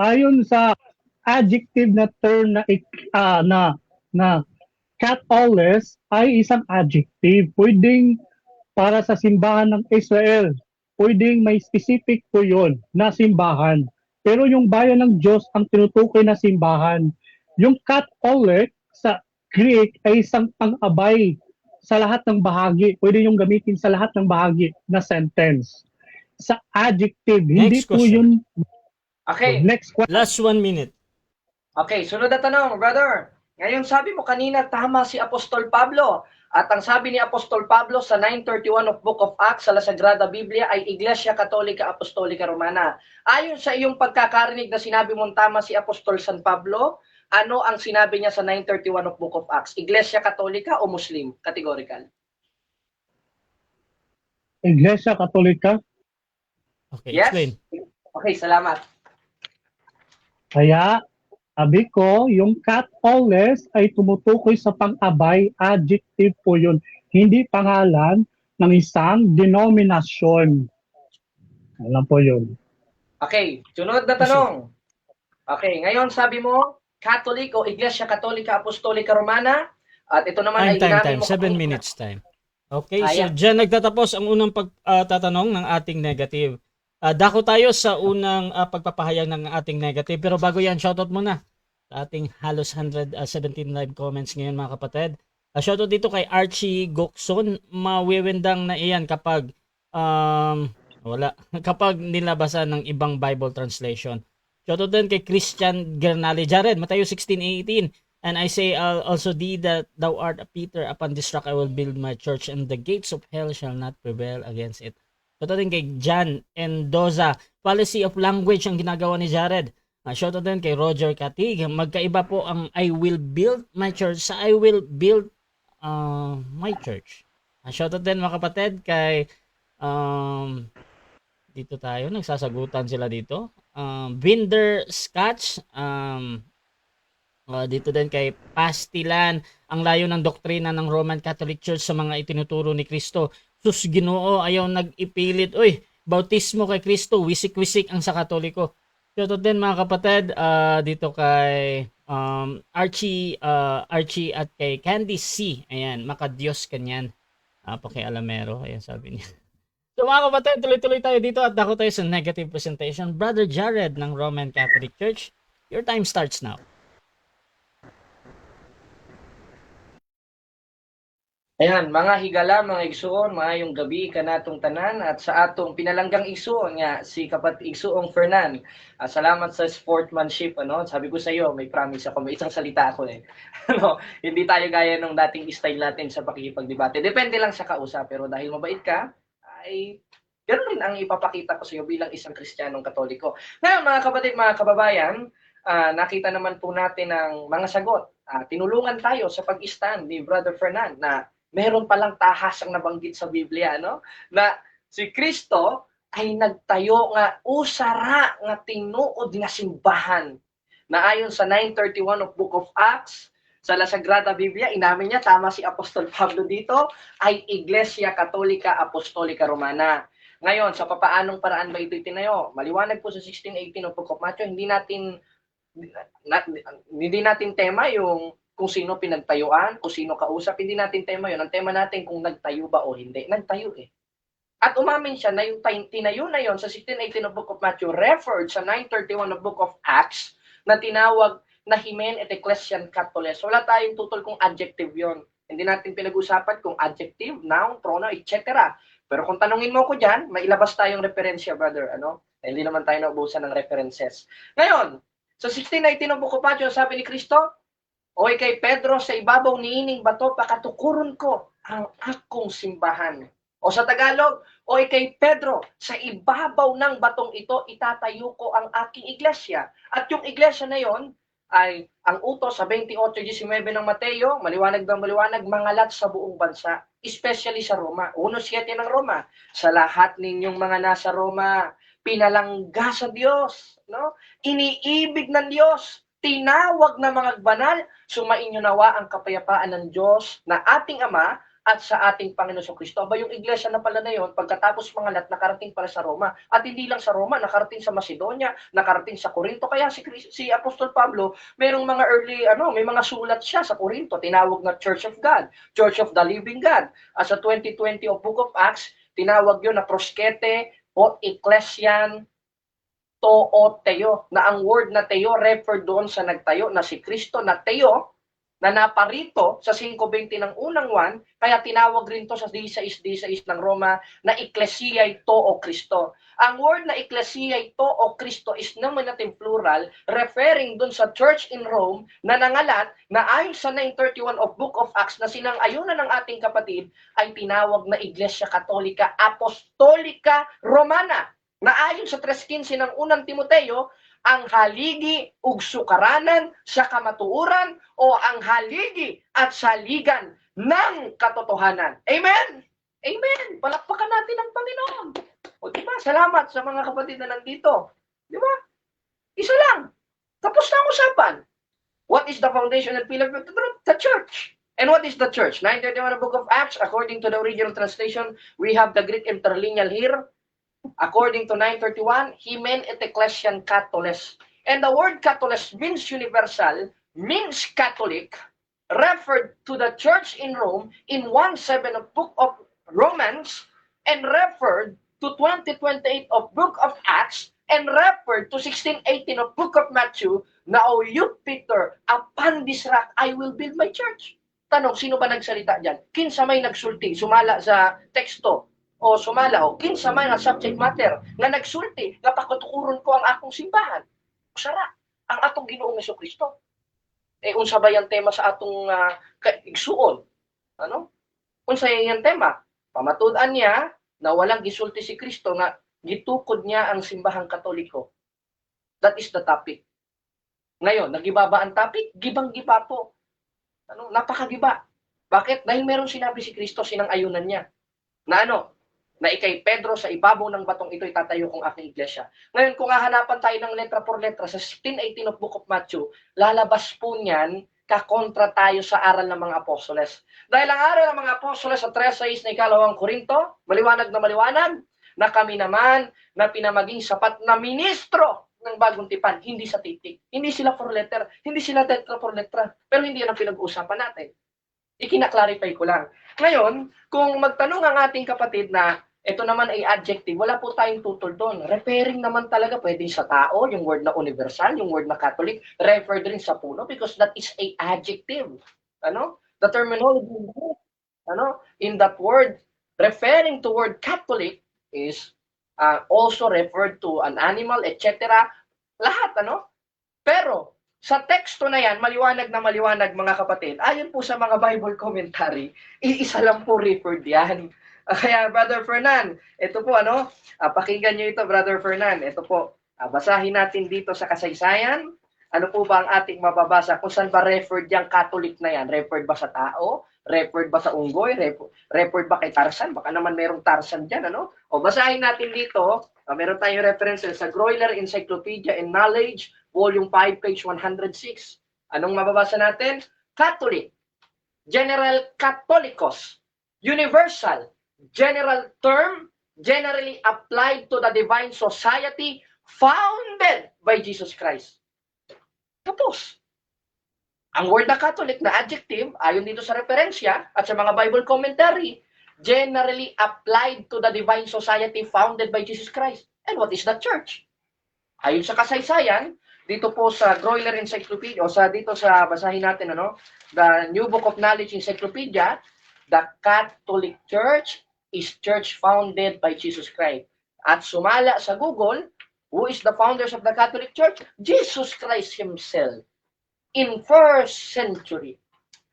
ayon sa adjective na term na Catholic ay isang adjective. Pwedeng para sa simbahan ng Israel. Pwedeng may specific po yun na simbahan. Pero yung bayan ng Diyos ang tinutukoy na simbahan. Yung Catholic sa Greek ay isang pang-abay sa lahat ng bahagi. Pwede yung gamitin sa lahat ng bahagi na sentence. Sa adjective, hindi Next po question. yun. Okay. Next question. Last 1 minute. Okay, sunod na tanong, brother. Ngayon, sabi mo kanina, tama si Apostol Pablo. At ang sabi ni Apostol Pablo sa 9:31 of Book of Acts sa La Sagrada Biblia ay Iglesia Katolika Apostolika Romana. Ayon sa iyong pagkakarinig na sinabi mong tama si Apostol San Pablo, ano ang sinabi niya sa 9:31 of Book of Acts? Iglesia Katolika o Muslim? Categorical. Iglesia Katolika. Okay, Yes? explain. Okay, salamat. Kaya, sabi ko, yung Catholic ay tumutukoy sa pang-abay, adjective po yun. Hindi pangalan ng isang denominasyon. Alam po yun. Okay, sunod na tanong. Okay, ngayon sabi mo, Catholic o Iglesia Katolika Apostolika Romana. At ito naman ay Time. inabi mo 7 kanina. minutes time. Okay, so Ayan. dyan nagtatapos ang unang pagtatanong ng ating negative. Dako tayo sa unang pagpapahayag ng ating negative. Pero bago yan, shoutout muna sa ating halos 117 live comments ngayon mga kapatid. Shoutout dito kay Archie Gokson. Mawiwindang na iyan kapag kapag nilabasa ng ibang Bible translation. Shoutout din kay Christian Gernale Jared, Matthew 16:18. And I say also thee that thou art a Peter, upon this rock I will build my church, and the gates of hell shall not prevail against it. Shoutout din kay John Endoza, policy of language ang ginagawa ni Jared. Shoutout din kay Roger Katig, magkaiba po ang I will build my church sa I will build my church. Shoutout din mga kapatid kay dito tayo, nagsasagutan sila dito. Binder Scotch, dito din kay Pastilan, ang layo ng doktrina ng Roman Catholic Church sa mga itinuturo ni Kristo. Sus Ginoo, ayaw nag-ipilit. Uy, bautismo kay Kristo, wisik-wisik ang sa Katoliko. Ito din mga kapatid, dito kay Archie at kay Candy C. Ayan, makadiyos kanyan. Pakialamero, ayan sabi niya. So mga kapatid, tuloy-tuloy tayo dito at dako tayo sa negative presentation. Brother Jared ng Roman Catholic Church, your time starts now. Ayan, mga higala, mga igsuon, maayong gabi kanatong tanan at sa atong pinalanggang igsuon nga si kapatid igsuong Fernan. Salamat sa sportsmanship, ano? Sabi ko sa iyo, may promise ako, may isang salita ako eh. Ano, hindi tayo gaya nung dating style natin sa pakikipagdebate. Depende lang sa kausap, pero dahil mabait ka, ay ganoon rin ang ipapakita ko sa iyo bilang isang Kristiyanong Katoliko. Ngayon, mga kapatid, mga kababayan, nakita naman po natin ang mga sagot. Tinulungan tayo sa pag-stand ni Brother Fernan na meron palang tahasang nabanggit sa Biblia, no? Na si Kristo ay nagtayo nga usara nga tinuod nga simbahan. Na ayon sa 931 of Book of Acts, sa La Sagrada Biblia, inamin niya, tama si Apostol Pablo dito, ay Iglesia Katolika Apostolika Romana. Ngayon, sa papaanong paraan ba ito itinayo? Maliwanag po sa 1618 of Book of Matthew, hindi natin tema yung kung sino pinagtayuan, kung sino kausap, hindi natin tema yun. Ang tema natin kung nagtayo ba o hindi. Nagtayo eh. At umamin siya na yung tinayo na yon sa 1618 of Book of Matthew referred sa 931 of Book of Acts na tinawag na Hymen et Ecclesian Catholes. Wala tayong tutol kung adjective yon. Hindi natin pinag-usapan kung adjective, noun, pronoun, etc. Pero kung tanungin mo ko dyan, mailabas tayong referensya, brother. Ano? Hindi naman tayo naubusan ng references. Ngayon, sa 1619 of Book of Matthew, sabi ni Kristo, o kay Pedro, sa ibabaw niining bato, pakatukuron ko ang akong simbahan. O sa Tagalog, o kay Pedro, sa ibabaw ng batong ito, itatayo ko ang aking iglesia. At yung iglesia na yon ay ang utos sa 28:19 ng Mateo, maliwanag ng maliwanag, mangalat sa buong bansa, especially sa Roma. 1:7 ng Roma, sa lahat ninyong mga nasa Roma, pinalangga sa Diyos, no? Iniibig ng Diyos, tinawag na mga banal, sumainyo nawa ang kapayapaan ng Diyos na ating Ama at sa ating Panginoon Kristo. Aba, yung iglesia na pala na yun, pagkatapos mangalat, nakarating pala sa Roma. At hindi lang sa Roma, nakarating sa Macedonia, nakarating sa Corinto. Kaya si Apostol Pablo, mayroong mga may mga sulat siya sa Corinto, tinawag na Church of God, Church of the Living God. At sa 2020 of Book of Acts, tinawag yun na proskete o ecclesian tooteo, na ang word na teo refer doon sa nagtayo na si Kristo na teo, na naparito sa 5:20 ng unang 1, kaya tinawag rin to sa 16:16 ng Roma na Ecclesiae Toho Christo. Ang word na Ecclesiae Toho Christo is nominative plural, referring dun sa church in Rome na nangalat na ayon sa 931 of Book of Acts na sinang-ayunan ng ating kapatid ay tinawag na Iglesia Katolika Apostolika Romana. Na ayon sa 3:15 ng unang Timoteo, ang haligi ug sukaranan sa kamatuoran o ang haligi at saligan ng katotohanan. Amen? Amen. Palakpakan natin ang Panginoon. O diba? Salamat sa mga kapatid na nandito. Diba? Isa lang. Tapos na ang usapan. What is the foundation and pillar of the church? And what is the church? 931 Book of Acts, according to the original translation, we have the Greek interlineal here. According to 931, Hymen et Ecclesian Catholes. And the word Catholes means universal, means Catholic, referred to the church in Rome in 1:7 of Book of Romans, and referred to 20:28 of Book of Acts, and referred to 16:18 of Book of Matthew, na o you, Peter, upon this rock I will build my church. Tanong, sino ba nagsalita dyan? Kinsa may nagsulti, sumala sa teksto, o sumala, o kinsa man nga subject matter, nga nagsulti, nga pakatukuron ko ang akong simbahan. Usara, ang atong Ginoong Jesucristo. Unsa ba yung tema sa atong igsuon? Ano? Unsa yung tema? Pamatudan niya na walang gisulti si Kristo nga gitukod niya ang simbahang Katoliko. That is the topic. Ngayon, nagiba ba ang topic? Gibang-giba po. Ano? Napakagiba. Bakit? Dahil meron sinabi si Kristo, sinang-ayunan niya. Na ano? Na ikay Pedro, sa ibabaw ng batong ito itatayo kong aking iglesia. Ngayon, kung hahanapan tayo ng letra por letra sa 16:18 of Book of Matthew, lalabas po niyan, kakontra tayo sa aral ng mga apostoles. Dahil ang aral ng mga apostoles sa 3:6 na 2 Korinto, maliwanag na kami naman na pinamaging sapat na ministro ng bagong tipan, hindi sa titik. Hindi sila for letter, hindi sila letra por letra, pero hindi yan ang pinag-uusapan natin. Ikina-clarify ko lang. Ngayon, kung magtanong ang ating kapatid na ito naman ay adjective, wala po tayong tutol doon. Referring naman talaga pwede sa tao, yung word na universal, yung word na Catholic, referred rin sa puno because that is a adjective. Ano? The terminology In that word, referring to word Catholic is also referred to an animal, etc. Lahat, Pero, sa teksto na yan, maliwanag na maliwanag mga kapatid, ayon po sa mga Bible commentary, iisa lang po referred yan. Kaya, Brother Fernan, ito po, pakinggan nyo ito, Brother Fernan. Ito po, basahin natin dito sa kasaysayan. Ano po ba ang ating mababasa? Kung saan ba referred yung Catholic na yan? Referred ba sa tao? Referred ba sa unggoy? Referred ba kay Tarzan? Baka naman merong Tarzan dyan, O basahin natin dito, meron tayong references sa Groyler Encyclopedia and Knowledge, Volume 5, page 106. Anong mababasa natin? Catholic, General Catholicos, Universal, General term, generally applied to the divine society founded by Jesus Christ. Tapos, ang word na Catholic na adjective, ayon dito sa referensya at sa mga Bible commentary, generally applied to the divine society founded by Jesus Christ. And what is the church? Ayon sa kasaysayan, dito po sa Groyler Encyclopedia, o dito sa basahin natin, the New Book of Knowledge Encyclopedia, the Catholic Church is church founded by Jesus Christ. At sumala sa Google, who is the founders of the Catholic Church? Jesus Christ himself. In 1st century,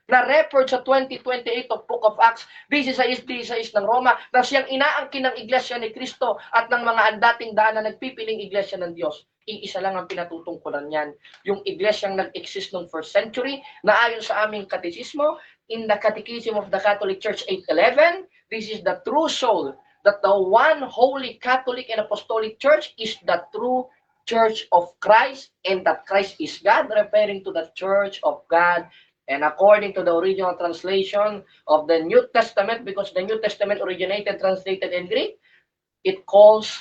na record sa 2028 of Book of Acts, 16 ng Roma, na siyang inaangkin ng Iglesia ni Cristo at ng mga andating daan na nagpipiling Iglesia ng Diyos. Iisa lang ang pinatutungkulan niyan. Yung iglesyang nag-exist noong 1st century, na ayon sa aming katekismo, in the Catechism of the Catholic Church 811, this is the true soul, that the one holy Catholic and Apostolic Church is the true Church of Christ, and that Christ is God, referring to the Church of God. And according to the original translation of the New Testament, because the New Testament originated, translated in Greek, it calls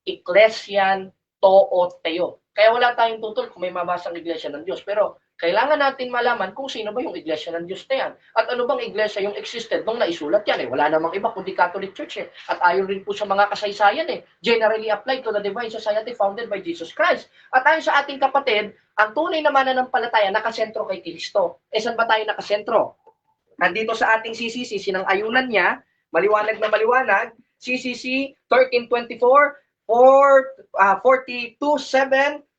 Ecclesian Tooteo. Kaya wala tayong tutol kung may mabasang iglesia ng Diyos. Pero kailangan natin malaman kung sino ba yung iglesia ng Diyos na yan. At ano bang iglesia yung existed nung naisulat yan. Wala namang iba kundi Catholic Church. At ayon rin po sa mga kasaysayan, generally applied to the divine society founded by Jesus Christ. At ayon sa ating kapatid, ang tunay na mananampalataya nakasentro kay Kristo. Saan ba tayo nakasentro? Nandito sa ating CCC, sinang-ayunan niya, maliwanag na maliwanag, CCC 1324, 42.7,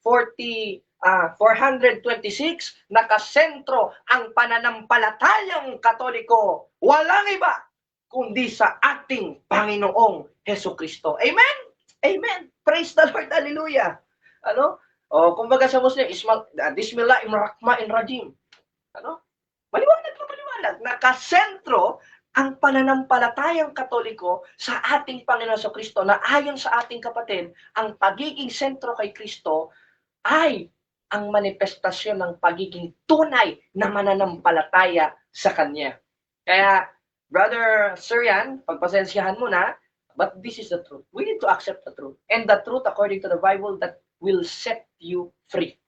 426, nakasentro ang pananampalatayang Katoliko. Walang iba kundi sa ating Panginoong Hesukristo. Amen? Amen. Praise the Lord. Hallelujah. Kumbaga sa Muslim, Bismillahirrahmanirrahim. Maliwanag na maliwanag. Nakasentro ang pananampalatayang Katoliko sa ating Panginoon Hesukristo, na ayon sa ating kapatid, ang pagiging sentro kay Kristo ay ang manifestasyon ng pagiging tunay na mananampalataya sa Kanya. Kaya, Brother Surian, pagpasensyahan mo na, but this is the truth. We need to accept the truth. And the truth, according to the Bible, that will set you free.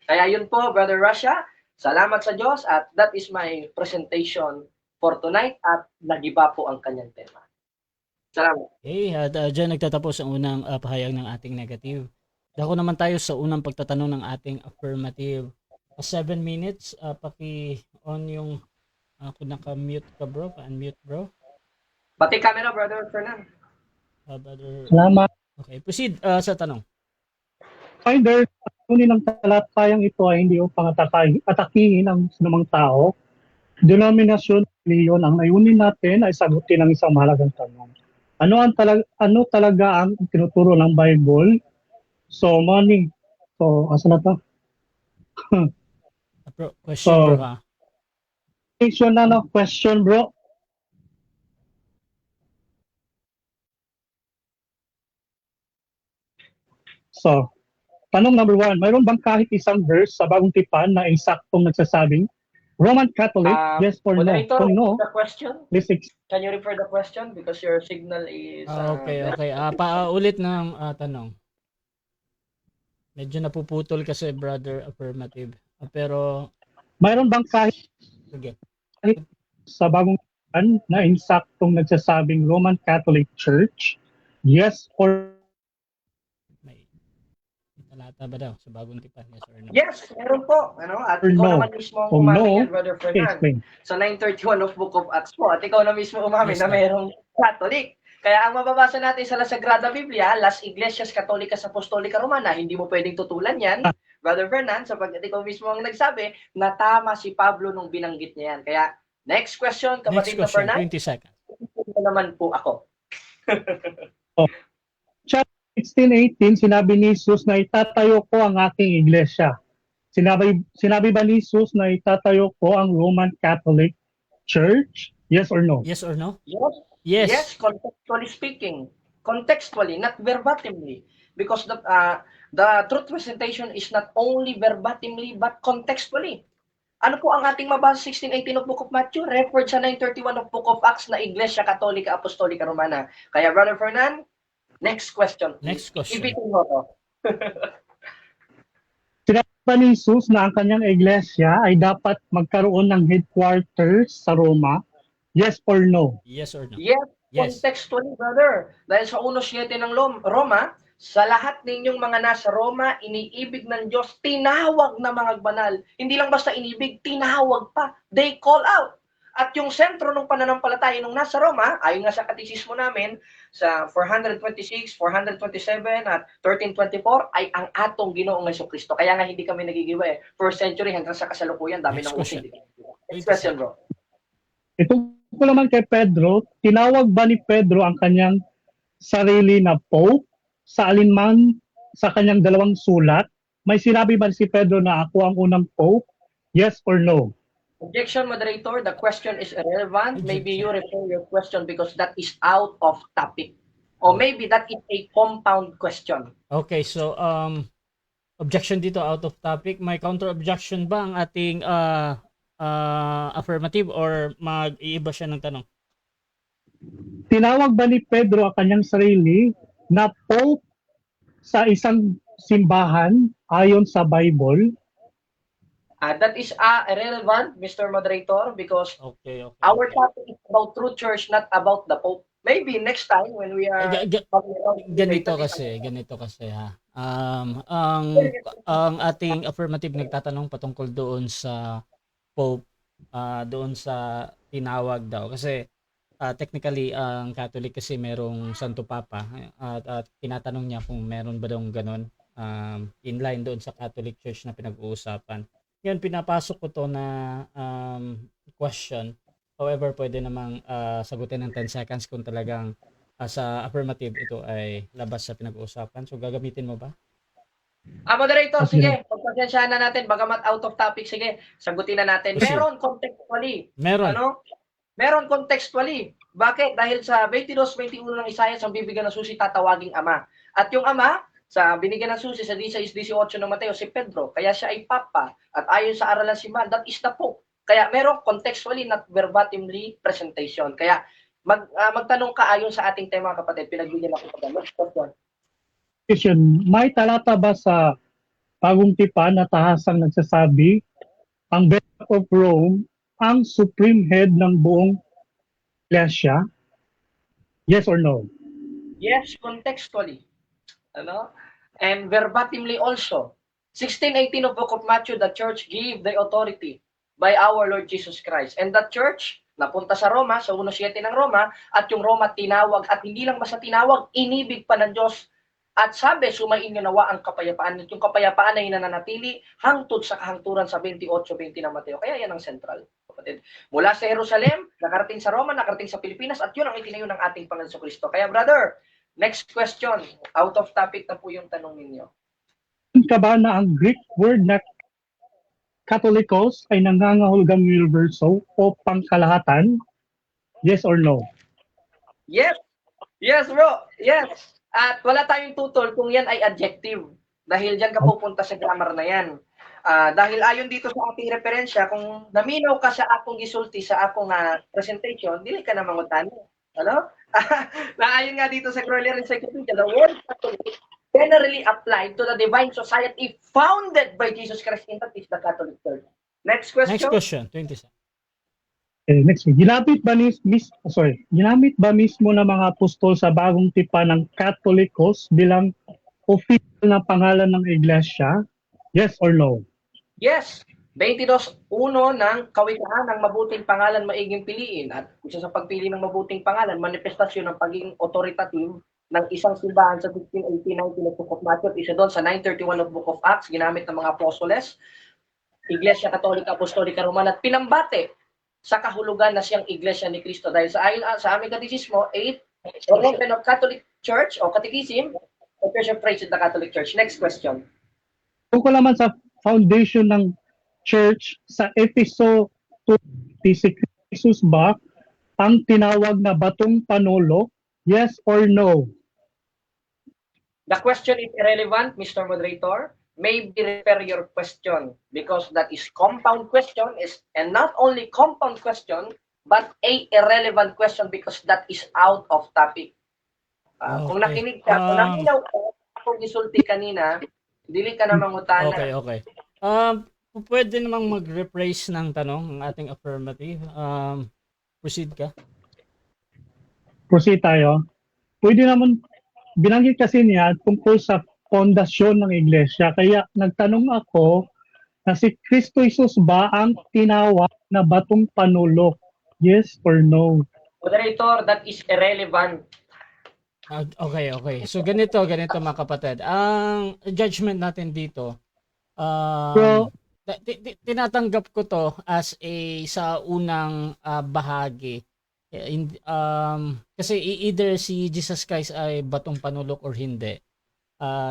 Kaya yun po, Brother Russia, salamat sa Diyos, at that is my presentation for tonight, at nagiba po ang kanyang tema. Salamat. Okay, at dyan nagtatapos ang unang pahayag ng ating negative. Dako naman tayo sa unang pagtatanong ng ating affirmative. 7 minutes, paki-on yung kung naka-mute ka bro, pa-unmute bro. Pati camera, Brother Fernan. Brother. Salamat. Okay, proceed sa tanong. Finder, kunin ng talatayang ito ay hindi upang atakihin ang sinumang tao. Denominasyon, reliyon, ang ayunin natin ay sagutin ang isang mahalagang tanong. Ano talaga ang tinuturo ng Bible? So, morning. So, asa na to? Question bro ha? Question bro. So, tanong number 1, mayroon bang kahit isang verse sa Bagong Tipan na eksaktong nagsasabing Roman Catholic, yes or no? Kung no, the question? please Can you refer the question? Because your signal is... Okay. Paulit ng tanong. Medyo napuputol kasi brother affirmative. Pero mayroon bang kahit sige, sa Bagong Tipan na eksaktong nagsasabing Roman Catholic Church, yes or talata ba daw sa bagong tipan? Yes or no? Yes, meron po. Ano? At Or ikaw no. naman mismo ang Kung umamin no, yan, Brother okay, Fernan. explain. Sa 931 of Book of Acts po. At ikaw na mismo umamin Yes, na sir. mayroong Catholic. Kaya ang mababasa natin sa La Sagrada Biblia, Las Iglesias Católicas Apostolica Romana, hindi mo pwedeng tutulan yan, Brother Fernan, sapagkat ikaw mismo ang nagsabi na tama si Pablo nung binanggit niya yan. Kaya, next question, Next kapatid na question, Fernan. 20 seconds. Ito naman po ako. 16:18, sinabi ni Jesus na itatayo ko ang aking iglesia. Sinabi ba ni Jesus na itatayo ko ang Roman Catholic Church? Yes or no? Yes or no? Yes. Yes. Yes, contextually speaking. Contextually, not verbatimly. Because the truth presentation is not only verbatimly but contextually. Ano po ang ating mabasa 16:18 of Book of Matthew? Referred sa 9:31 of Book of Acts na Iglesia Católica Apostolica Romana. Kaya Brother Fernan, next question. Next question. Ibitin mo to. Sinabi ba ni Jesus na ang kanyang iglesia ay dapat magkaroon ng headquarters sa Roma? Yes or no? Yes or no? Yes, Yes. contextually, brother. Dahil sa 1:7 ng Roma, sa lahat ninyong mga nasa Roma, iniibig ng Diyos, tinawag na mga banal. Hindi lang basta inibig, tinawag pa. They call out. At yung sentro ng pananampalataya nung nasa Roma, ayon nga sa katisismo namin, sa 426, 427, at 1324, ay ang atong Ginoong Jesucristo. Kaya nga hindi kami nagigiwa eh. First century hanggang sa kasalukuyan, dami Next ng question. usin. Next question, bro. Ito ko naman kay Pedro, tinawag ba ni Pedro ang kanyang sarili na Pope sa alinman sa kanyang dalawang sulat? May sinabi ba si Pedro na ako ang unang Pope? Yes or no? Objection, moderator. The question is irrelevant. Maybe you refer your question because that is out of topic. Or maybe that is a compound question. Okay, so objection dito out of topic. May counter objection ba ang ating affirmative or mag-iiba siya ng tanong? Tinawag ba ni Pedro ang kanyang sarili na Pope sa isang simbahan ayon sa Bible? That is irrelevant, Mr. Moderator, because Okay. our topic is about true church, not about the Pope. Maybe next time when we are... Ganito kasi ha. Ang ating affirmative nagtatanong patungkol doon sa Pope, doon sa tinawag daw kasi technically ang Catholic kasi merong Santo Papa at tinatanong niya kung meron ba daw ganun inline doon sa Catholic Church na pinag-uusapan. Yan, pinapasok ko to na question. However, pwede namang sagutin ng 10 seconds kung talagang sa affirmative ito ay labas sa pinag-uusapan. So, gagamitin mo ba? Moderator, Okay. sige. Pagpasensyahan na natin, bagamat out of topic, sige. Sagutin na natin. Proceed. Meron contextually. Meron. Ano? Meron contextually. Bakit? Dahil sa 22-21 ng Isaias, ang bibigyan ng susi, tatawaging ama. At yung ama, sa binigyan ng susi sa 16-18 ng Mateo, si Pedro. Kaya siya ay papa. At ayon sa aralan simbahan, that is the Pope. Kaya meron contextually, not verbatimly presentation. Kaya magtanong ka ayon sa ating tema, kapatid. Pinagbigyan ako pa. Next question. Question, may talata ba sa Bagong Tipan na tahasang nagsasabi ang Bishop of Rome ang supreme head ng buong iglesia? Yes or no? Yes, contextually. Ano? And verbatimly also. 16:18 of Book of Matthew, the church gave the authority by our Lord Jesus Christ. And that church, napunta sa Roma, sa 1:7 ng Roma, at yung Roma tinawag, at hindi lang basta tinawag, inibig pa ng Diyos. At sabi, sumain nyo nawa ang kapayapaan. At yung kapayapaan ay nananatili hangtod sa kahangturan sa 28-20 ng Mateo. Kaya yan ang central. Kapatid. Mula sa Jerusalem, nakarating sa Roma, nakarating sa Pilipinas, at yun ang itinayo ng ating Panginoon Kristo. Kaya brother, next question. Out of topic na po yung tanong ninyo. Ka ba na ang Greek word na Catholicos ay nangangahulugang universo o pangkalahatan? Yes or no? Yes. Yes, bro. Yes. At wala tayong tutol kung yan ay adjective. Dahil dyan ka pupunta sa grammar na yan. Dahil ayon dito sa ating referensya, kung naminaw ka sa akong gisulti sa akong presentation, dili ka na mangutan. Ano? Ayon nga dito sa Crowley Encyclopedia, the word Catholic generally applied to the divine society founded by Jesus Christ, in that is the Catholic Church. Next question. Next question, 20 seconds. Next, ginamit ba mismo ng mga apostol sa Bagong Tipan ng Catholicos bilang official na pangalan ng iglesia? Yes or no? Yes, 22:1 ng Kawikaan ng mabuting pangalan maiging piliin at isa sa pagpili ng mabuting pangalan, manifestasyon ng pagiging authoritative ng isang simbahan sa 16:18-19 ng Book of Matthew at isa doon sa 9:31 of Book of Acts, ginamit ng mga apostoles, Iglesia Katolika Apostolika Romana at pinambate sa kahulugan na siyang Iglesia ni Cristo. Dahil sa aming katekismo, 8, Ordination of Catholic Church o Catechism, Confession of Faith in the Catholic Church. Next question. Tungkol naman sa foundation ng church sa Efeso 2, si Jesus ba ang tinawag na batong panulo? Yes or no? The question is irrelevant, Mr. Moderator. Maybe refer your question because that is compound question and not only compound question but a irrelevant question because that is out of topic. Kung Okay. nakinig ka, kung naminaw ka, akong gisulti kanina, dili ka na mangutana. Okay. Pwede namang mag-rephrase ng tanong ang ating affirmative. Proceed ka. Proceed tayo. Pwede naman, binanggit kasi niya tungkol sa pondasyon ng iglesia. Kaya nagtanong ako na si Kristo Jesus ba ang tinawag na batong panulo? Yes or no? Moderator, that is irrelevant. Okay. So ganito mga kapatid. Ang judgment natin dito, So, tinatanggap ko to as sa unang bahagi. Kasi either si Jesus Christ ay batong panulok or hindi.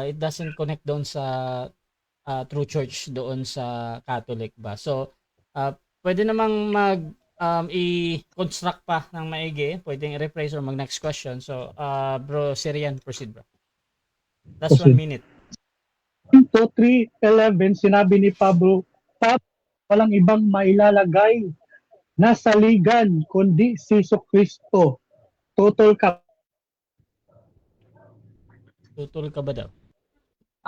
It doesn't connect doon sa true church doon sa Catholic ba. So pwede namang i-construct pa ng maigi, pwedeng i-rephrase or mag next question. So bro Syrian, proceed bro. Last 1 minute. 3:11 sinabi ni Pablo, walang ibang mailalagay na saligan kundi si Kristo. Tutol ka. Tutol ka ba daw?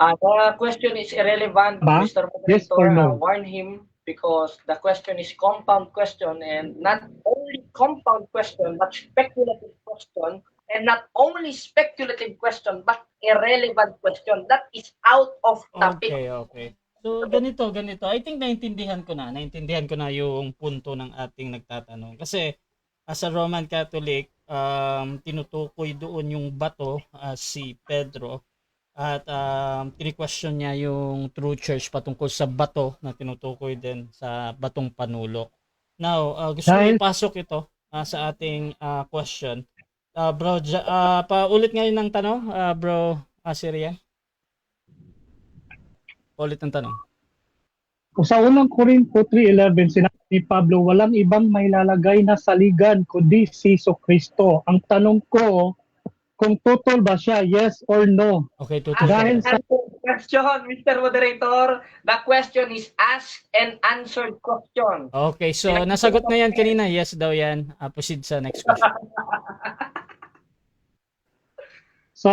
The question is irrelevant, Ba? Mr. Yes or Moderator. no? Warn him because the question is compound question and not only compound question but speculative question and not only speculative question but irrelevant question. That is out of topic. Okay. So ganito. I think naintindihan ko na yung punto ng ating nagtatanong. Kasi as a Roman Catholic, tinutukoy doon yung bato si Pedro at tini-question niya yung true church patungkol sa bato na tinutukoy din sa batong panulok. Now, gusto ko ipasok ito sa ating question. Bro, paulit ngayon ng tanong, bro Syrian. Ulit ang tanong. Kung sa unang Korinto 3:11 sinabi ni Pablo, walang ibang mailalagay na saligan kundi si Kristo. Ang tanong ko, kung tutol ba siya, yes or no? Okay, tutol. Dahil sa Question, Mr. Moderator. The question is asked and answered question. Okay, so nasagot na yan kanina. Yes daw yan. Proceed sa next question. So,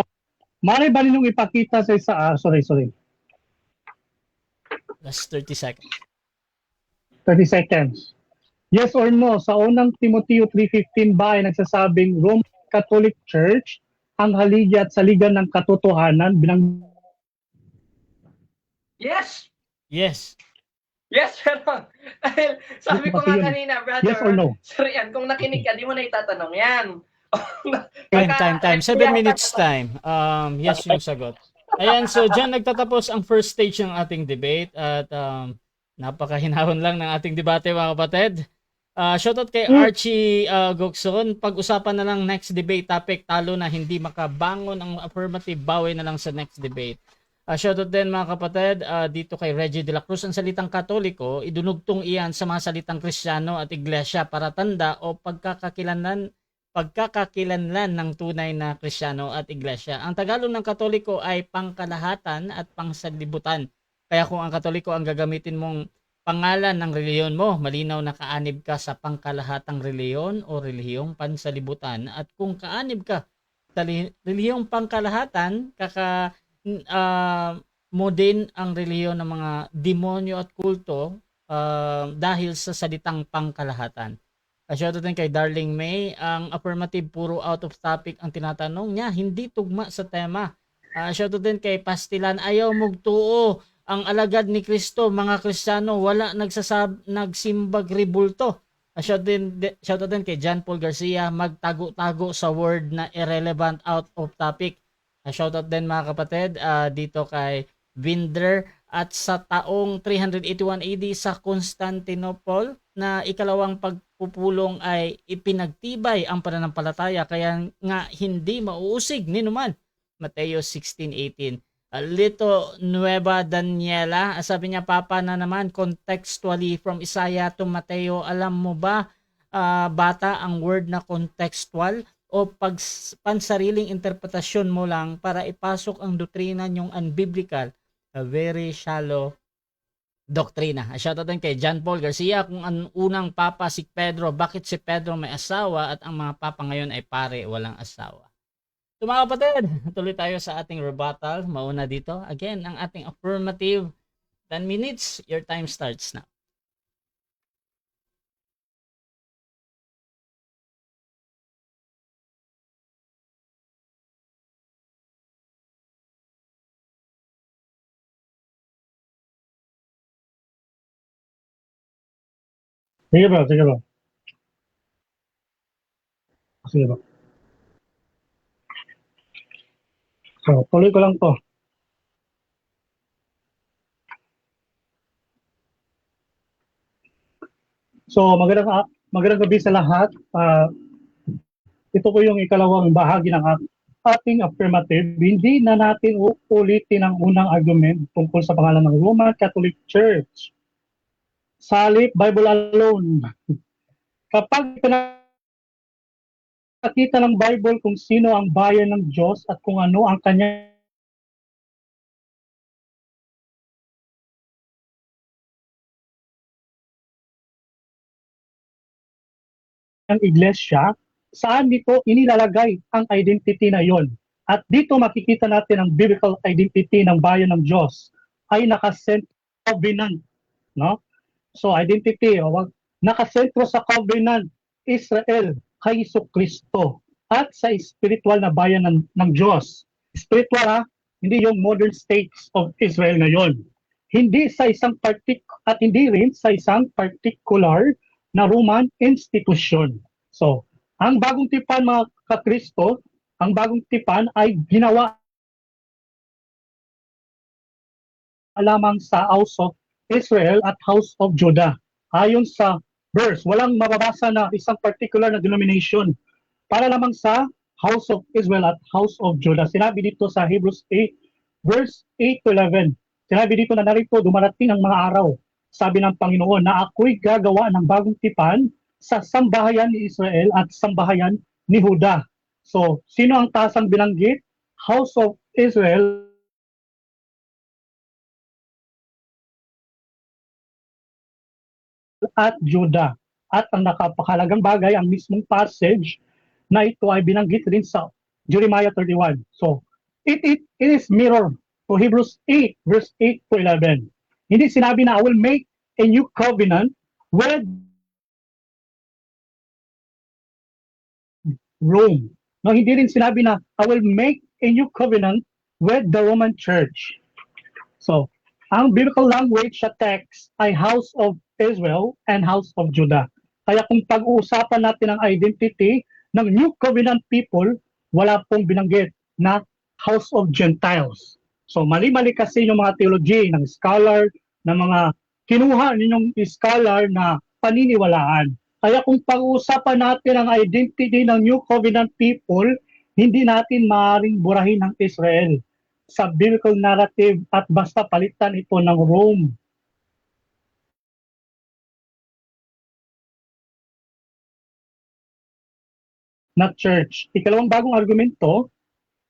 mali ba ninyong ipakita sa isa? Sorry. Last 30 seconds. 30 seconds. Yes or no? Sa unang Timoteo 3:15 ba ay nagsasabing Roman Catholic Church ang haligi at saligan ng katotohanan Yes. Yes. Yes, pero dahil sabi ko nga kanina, brother. Yes or no? Sorry, yan, kung nakinig ka, di mo na itatanong yan. Time. 7 minutes time. Yes yung sagot. Ayan, so dyan nagtatapos ang first stage ng ating debate at napakahinahon lang ng ating debate mga kapatid. Shoutout kay Archie Gokson. Pag-usapan na lang next debate topic, talo na hindi makabangon ang affirmative, bawi na lang sa next debate. Shoutout din mga kapatid dito kay Reggie de la Cruz. Ang salitang Katoliko, idunugtong iyan sa mga salitang Kristiyano at Iglesia para tanda o pagkakakilanlan ng tunay na Kristiyano at Iglesia. Ang Tagalog ng Katoliko ay pangkalahatan at pangsanlibutan. Kaya kung ang Katoliko ang gagamitin mong pangalan ng reliyon mo, malinaw na kaanib ka sa pangkalahatang reliyon o relihiyong pansalibutan. At kung kaanib ka sa relihiyong pangkalahatan, mo din ang reliyon ng mga demonyo at kulto dahil sa salitang pangkalahatan. Shoutout din kay Darling May. Ang affirmative puro out of topic ang tinatanong niya, hindi tugma sa tema. Shoutout din kay Pastilan, ayaw mugtuo ang alagad ni Kristo, mga Kristiyano wala nagsimbag ribulto. Shoutout din kay John Paul Garcia, magtago-tago sa word na irrelevant, out of topic. Shoutout din mga kapatid dito kay Binder, at sa taong 381 AD sa Constantinople na ikalawang pagpupulong ay ipinagtibay ang pananampalataya kaya nga hindi mauusig ni numan. Mateo 16:18. Lito Nueva Daniela, sabi niya, Papa na naman, contextually from Isaiah to Mateo, alam mo ba bata ang word na contextual o pansariling interpretasyon mo lang para ipasok ang doktrina niyong unbiblical, a very shallow doktrina. Shoutout din kay John Paul Garcia, kung ang unang papa si Pedro, bakit si Pedro may asawa at ang mga papa ngayon ay pare walang asawa? So mga kapatid, tuloy tayo sa ating rebuttal. Mauna dito, again, ang ating affirmative. 10 minutes, your time starts now. Sige bro, sige bro. Sige bro. So, tuloy ko lang to. So, magandang gabi sa lahat. Ito po yung ikalawang bahagi ng ating affirmative. Hindi na natin ulitin ang unang argument tungkol sa pangalan ng Roman Catholic Church. Salip, Bible alone. Kapag nakita ng Bible kung sino ang bayan ng Diyos at kung ano ang kanyang iglesia, saan dito inilalagay ang identity na yon. At dito makikita natin ang biblical identity ng bayan ng Diyos ay nakasentro sa covenant, no? So identity, nakasentro sa covenant, Israel, kay Jesucristo, at sa spiritual na bayan ng Diyos. Spiritual, hindi yung modern states of Israel ngayon. Hindi sa isang at hindi rin sa isang particular na Roman institution. So, ang bagong tipan mga kakristo, ang bagong tipan ay ginawa lamang sa House of Israel at House of Judah. Ayon sa verse, walang mababasa na isang particular na denomination para lamang sa House of Israel at House of Judah. Sinabi dito sa Hebrews 8, verse 8 to 11. Sinabi dito na narito, dumarating ang mga araw, sabi ng Panginoon, na ako'y gagawa ng bagong tipan sa sambahayan ni Israel at sambahayan ni Judah. So, sino ang tasang binanggit? House of Israel at Judah. At ang nakapakalagang bagay, ang mismong passage na ito ay binanggit rin sa Jeremiah 31. So, it is mirror to Hebrews 8, verse 8 to 11. Hindi sinabi na I will make a new covenant with Rome. No, hindi rin sinabi na I will make a new covenant with the Roman Church. So, ang biblical language sa text ay House of Israel and House of Judah. Kaya kung pag-uusapan natin ang identity ng New Covenant people, wala pong binanggit na House of Gentiles. So mali-mali kasi yung mga theology ng scholar, ng mga kinuha ninyong scholar na paniniwalaan. Kaya kung pag-uusapan natin ang identity ng New Covenant people, hindi natin maaaring burahin ng Israel sa biblical narrative at basta palitan ito ng Rome. Na church. Ikalawang bagong argumento,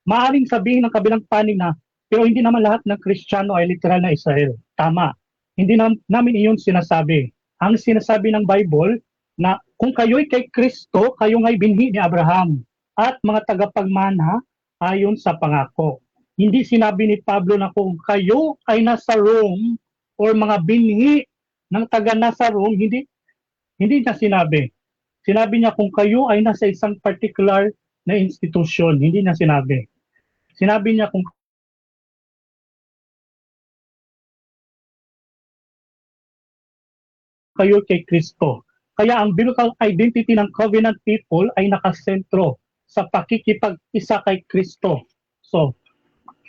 maaaring sabihin ng kabilang panig na, pero hindi naman lahat ng Kristiyano ay literal na Israel. Tama. Hindi namin iyon sinasabi. Ang sinasabi ng Bible na kung kayo'y kay Kristo, kayo nga'y binhi ni Abraham at mga tagapagmana ayon sa pangako. Hindi sinabi ni Pablo na kung kayo ay nasa Rome or mga binhi ng taga nasa Rome, hindi niya sinabi. Sinabi niya kung kayo ay nasa isang particular na institusyon, hindi niya sinabi. Sinabi niya kung kayo kay Kristo. Kaya ang biblical identity ng covenant people ay nakasentro sa pakikipag-isa kay Kristo. So,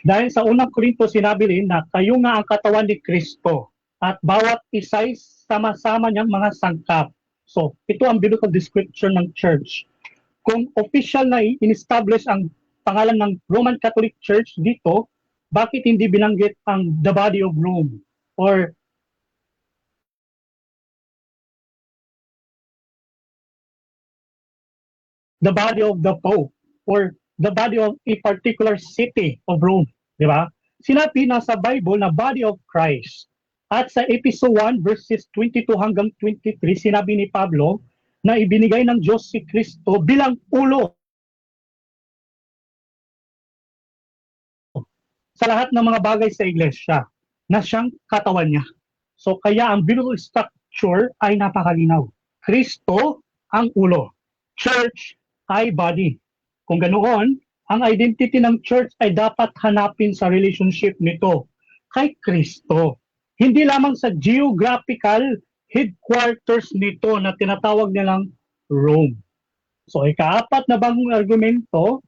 dahil sa unang Korinto sinabi rin na kayo nga ang katawan ni Kristo at bawat isa'y sama-sama niyang mga sangkap. So, ito ang biblical description ng church. Kung official na in-establish ang pangalan ng Roman Catholic Church dito, bakit hindi binanggit ang the body of Rome or the body of the Pope or the body of a particular city of Rome, di ba? Sinabi na sa Bible na body of Christ. At sa Episode 1 verses 22 hanggang 23, sinabi ni Pablo na ibinigay ng Diyos si Kristo bilang ulo sa lahat ng mga bagay sa iglesia na siyang katawan niya. So kaya ang biblical structure ay napakalinaw. Kristo ang ulo. Church ay body. Kung ganoon, ang identity ng church ay dapat hanapin sa relationship nito kay Kristo. Hindi lamang sa geographical headquarters nito na tinatawag nilang Rome. So ikaapat na bagong argumento,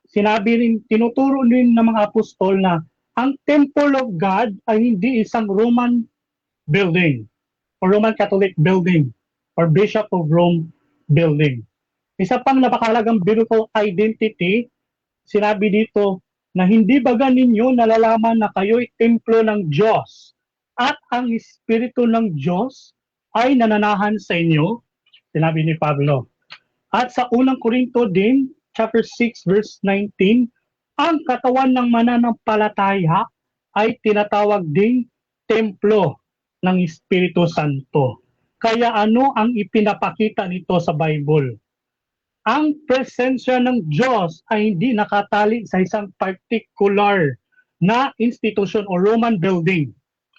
sinabi rin, tinuturo rin ng mga apostol na ang Temple of God ay hindi isang Roman building or Roman Catholic building or Bishop of Rome building. Isa pang napakahalagang biblical identity, sinabi dito na hindi baga ninyo nalalaman na kayo'y templo ng Diyos at ang Espiritu ng Diyos ay nananahan sa inyo, sinabi ni Pablo. At sa unang Korinto din, chapter 6 verse 19, ang katawan ng mananampalataya ay tinatawag ding templo ng Espiritu Santo. Kaya ano ang ipinapakita nito sa Bible? Ang presensya ng Diyos ay hindi nakatali sa isang particular na institution o Roman building.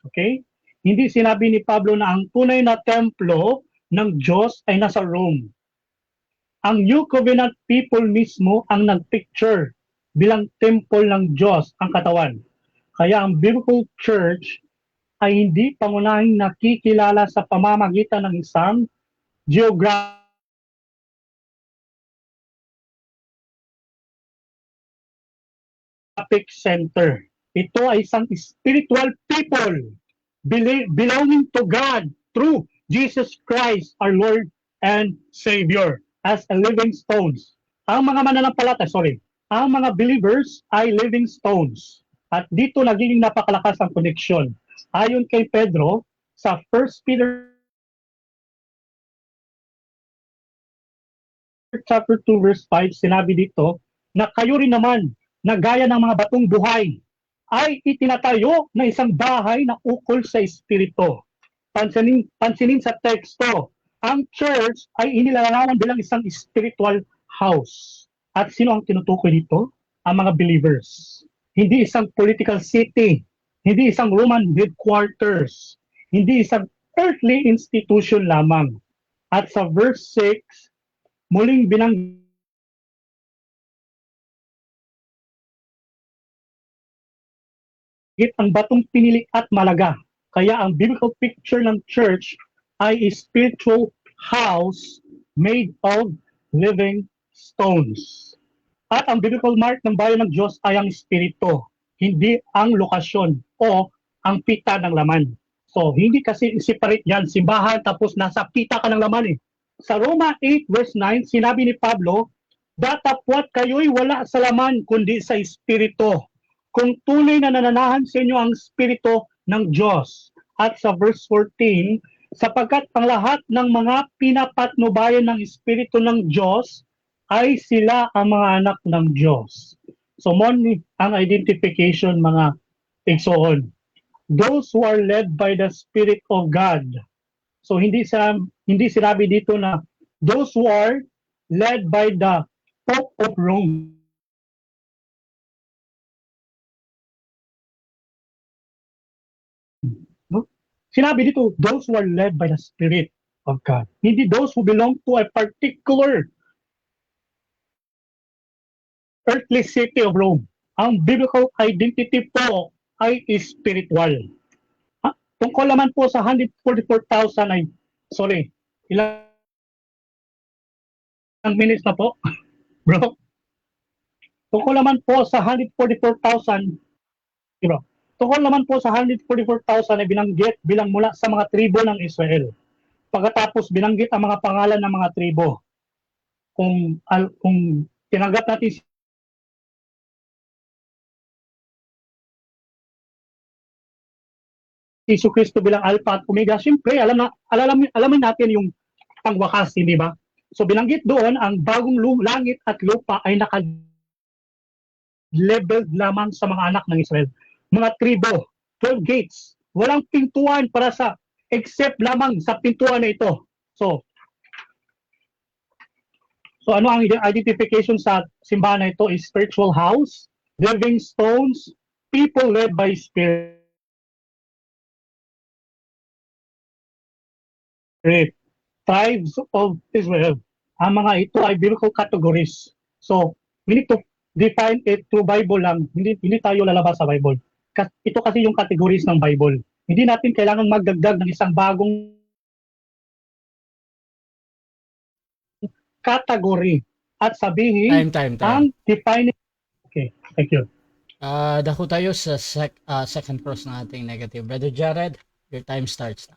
Okay? Hindi sinabi ni Pablo na ang tunay na templo ng Diyos ay nasa Rome. Ang New Covenant people mismo ang nagpicture bilang temple ng Diyos ang katawan. Kaya ang biblical church ay hindi pangunahing nakikilala sa pamamagitan ng isang geographic center. Ito ay isang spiritual people belonging to God through Jesus Christ, our Lord and Savior, as a living stones. Ang mga mananampalataya, ang mga believers ay living stones. At dito naging napakalakas ang connection. Ayon kay Pedro, sa 1 Peter chapter 2 verse 5, sinabi dito na kayo rin naman na gaya ng mga batong buhay ay itinatayo na isang bahay na ukol sa Espiritu. Pansinin sa teksto, ang church ay inilarawan bilang isang spiritual house. At sino ang tinutukoy dito? Ang mga believers. Hindi isang political city, hindi isang Roman headquarters, hindi isang earthly institution lamang. At sa verse 6, muling binanggit ang batong pinili at malaga. Kaya ang biblical picture ng church ay a spiritual house made of living stones. At ang biblical mark ng bayan ng Diyos ay ang Espiritu, hindi ang lokasyon o ang pita ng laman. So, hindi kasi separate yan, simbahan, tapos nasa pita ka ng laman eh. Sa Roma 8 verse 9, sinabi ni Pablo, datapwat kayo'y wala sa laman kundi sa Espiritu, kung tunay na nananahan sa inyo ang Espiritu ng Diyos. At sa verse 14, sapagkat ang lahat ng mga pinapatnubayan ng Espiritu ng Diyos ay sila ang mga anak ng Diyos. So, ang identification mga igsoon. Those who are led by the Spirit of God. So, hindi sinabi dito na those who are led by the Pope of Rome. Sinabi dito, those who are led by the Spirit of God. Hindi those who belong to a particular earthly city of Rome. Ang biblical identity po ay spiritual. Tungkol naman po sa 144,000 ay, sorry, ilang minutes na po, bro? Tungkol naman po sa 144,000, bro. Tungkol naman po sa 144,000 ay binanggit bilang mula sa mga tribo ng Israel. Pagkatapos binanggit ang mga pangalan ng mga tribo. Kung tinanggap natin si Jesu Cristo bilang Alpha at Omega, siyempre alamin natin yung pangwakas, hindi ba? So binanggit doon ang bagong langit at lupa ay naka-leveled lamang sa mga anak ng Israel. Mga tribo, 12 gates, walang pintuan para sa except lamang sa pintuan na ito. So ano ang identification sa simbahan na ito is spiritual house, living stones, people led by spirit, tribes of Israel. Ang mga ito ay biblical categories. So we need to define it through Bible lang. Hindi tayo lalabas sa Bible. Ito kasi yung categories ng Bible. Hindi natin kailangan magdagdag ng isang bagong category at sabihin Time. ang defining. Okay, thank you. Dako tayo sa second cross ng ating negative. Brother Jared, your time starts now.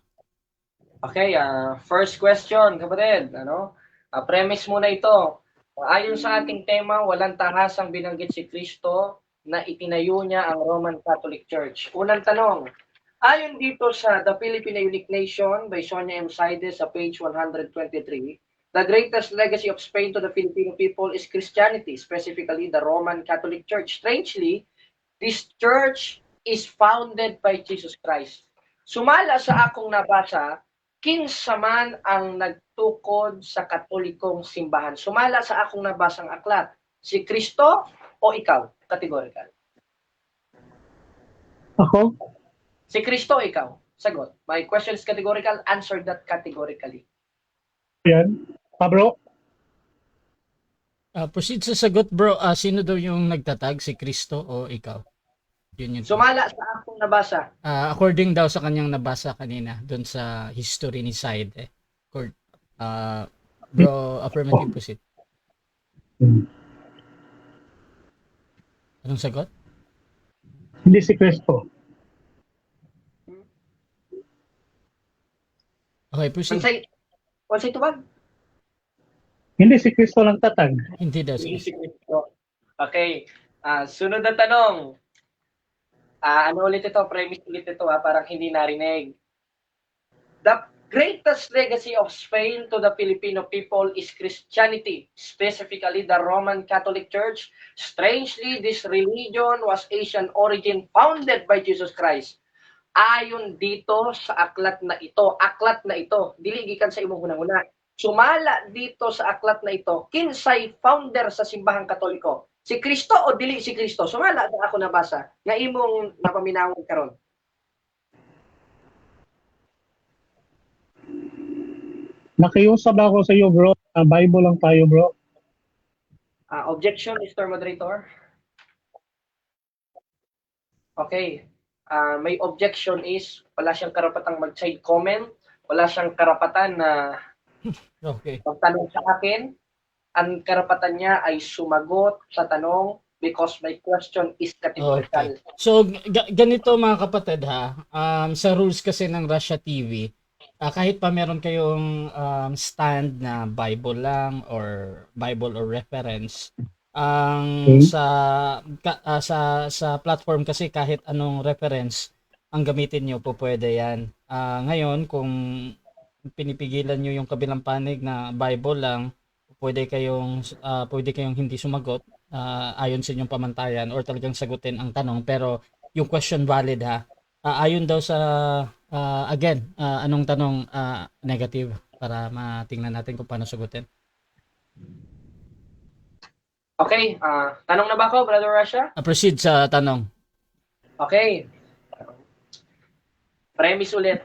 Okay, first question, kapatid. Premise muna ito. Ayon sa ating tema, walang tahasang binanggit si Kristo na itinayo niya ang Roman Catholic Church. Unang tanong, ayon dito sa The Philippine Unique Nation by Sonia M. Saides sa page 123, the greatest legacy of Spain to the Filipino people is Christianity, specifically the Roman Catholic Church. Strangely, this church is founded by Jesus Christ. Sumala sa akong nabasa, kinsa man ang nagtukod sa katolikong simbahan. Sumala sa akong nabasang aklat, si Kristo o ikaw? Categorical. Ako? Si Kristo o ikaw? Sagot. My question is categorical. Answer that categorically. Yan. Bro? Proceed sa sagot, bro. Sino daw yung nagtatag? Si Kristo o ikaw? Yun. Sumala sa akong nabasa. According daw sa kanyang nabasa kanina, doon sa history ni Side. Bro, affirmative proceed. Anong sagot? Hindi si Kristo. Okay, proceed. Wansay tubag? Hindi si Kristo lang tatag. Hindi daw Hindi si si Kristo. Okay. Sunod na tanong. Ano ulit ito? Premise ulit ito parang hindi narinig. The greatest legacy of Spain to the Filipino people is Christianity, specifically the Roman Catholic Church. Strangely, this religion was Asian origin, founded by Jesus Christ. Ayon dito sa aklat na ito, dili gikan sa imong hunahuna. Sumala dito sa aklat na ito, kinsay founder sa simbahang Katoliko? Si Kristo o dili si Kristo? Sumala sa ako nabasa nga imong napaminawon karon. Nakiusap ako sa iyo, bro. Bible lang tayo, bro. Objection, Mr. Moderator? Okay. May objection is wala siyang karapatang mag-side comment, wala siyang karapatan na Okay. magtanong sa akin. Ang karapatan niya ay sumagot sa tanong because my question is categorical. Okay. So, ganito mga kapatid ha, sa rules kasi ng Russia TV, kahit pa meron kayong stand na Bible lang or Bible or reference, sa platform kasi kahit anong reference ang gamitin nyo po pwede yan. Ngayon kung pinipigilan nyo yung kabilang panig na Bible lang, pwede kayong hindi sumagot ayon sa inyong pamantayan or talagang sagutin ang tanong, pero yung question valid ha. Ayon daw sa anong tanong, negative, para matingnan natin kung paano sagutin. Okay, tanong na ba ako, Brother Russia? Proceed sa tanong. Okay. Premise ulit.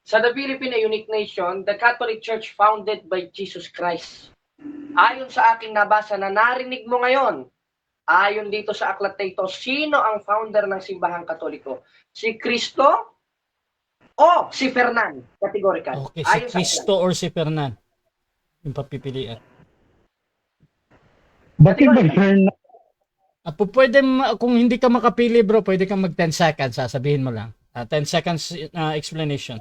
Sa the Philippine Unique Nation, the Catholic Church founded by Jesus Christ. Ayon sa aking nabasa na narinig mo ngayon, ayon dito sa aklat na ito, sino ang founder ng simbahang Katoliko? Si Kristo O si Fernan, categorical. Okay, si Ayon sa Cristo or si Fernan? Yung papipilian. Bakit ba turn? Pwede, kung hindi ka makapili bro, pwede kang mag 10 seconds, sasabihin mo lang. 10 seconds explanation.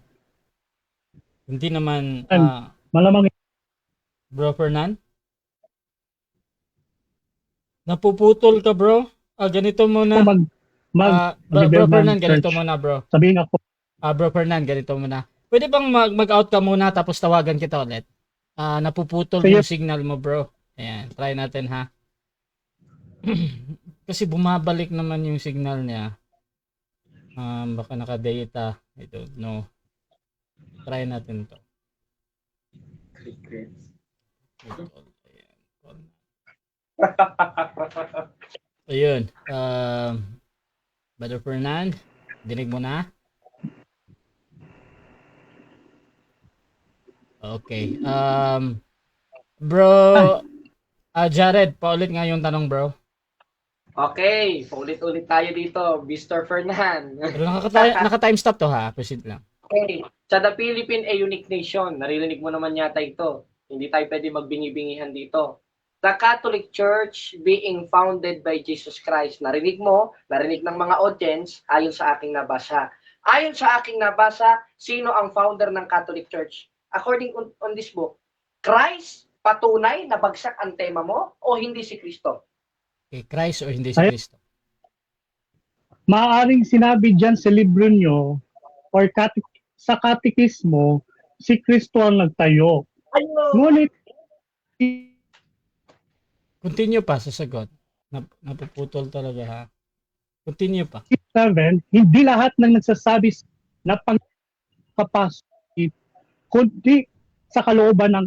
Hindi naman, Malamang bro Fernan? Napuputol ka bro? Ganito muna. Bro Fernan, ganito muna bro. Sabihin ako. Bro Fernan, ganito muna. Pwede bang mag-out ka muna tapos tawagan kita ulit? Napuputol Sige. yung signal mo bro. Ayan, try natin ha. Kasi bumabalik naman yung signal niya. Baka naka-data. I don't know. Try natin to. Ayun. Brother Fernand, dinig mo na? Okay. Bro, Jared, paulit nga yung tanong bro. Okay, paulit-ulit tayo dito, Mr. Fernan. Pero naka-time stop to ha. Proceed lang. Okay, sa the Philippine a unique nation, naririnig mo naman yata ito. Hindi tayo pwede magbingi-bingihan dito. The Catholic Church being founded by Jesus Christ. Narinig mo, narinig ng mga audience, ayon sa aking nabasa. Ayon sa aking nabasa, sino ang founder ng Catholic Church? According on this book, Christ, patunay na bagsak ang tema mo o hindi si Kristo? Okay, Christ o hindi si Kristo? Maaaring sinabi dyan sa libro nyo or sa katikismo, si Kristo ang nagtayo. Ngunit, Continue pa sa sagot. Napuputol talaga ha. Continue pa. 7, hindi lahat ng nagsasabi na pangkapasok kundi sa kalooban ng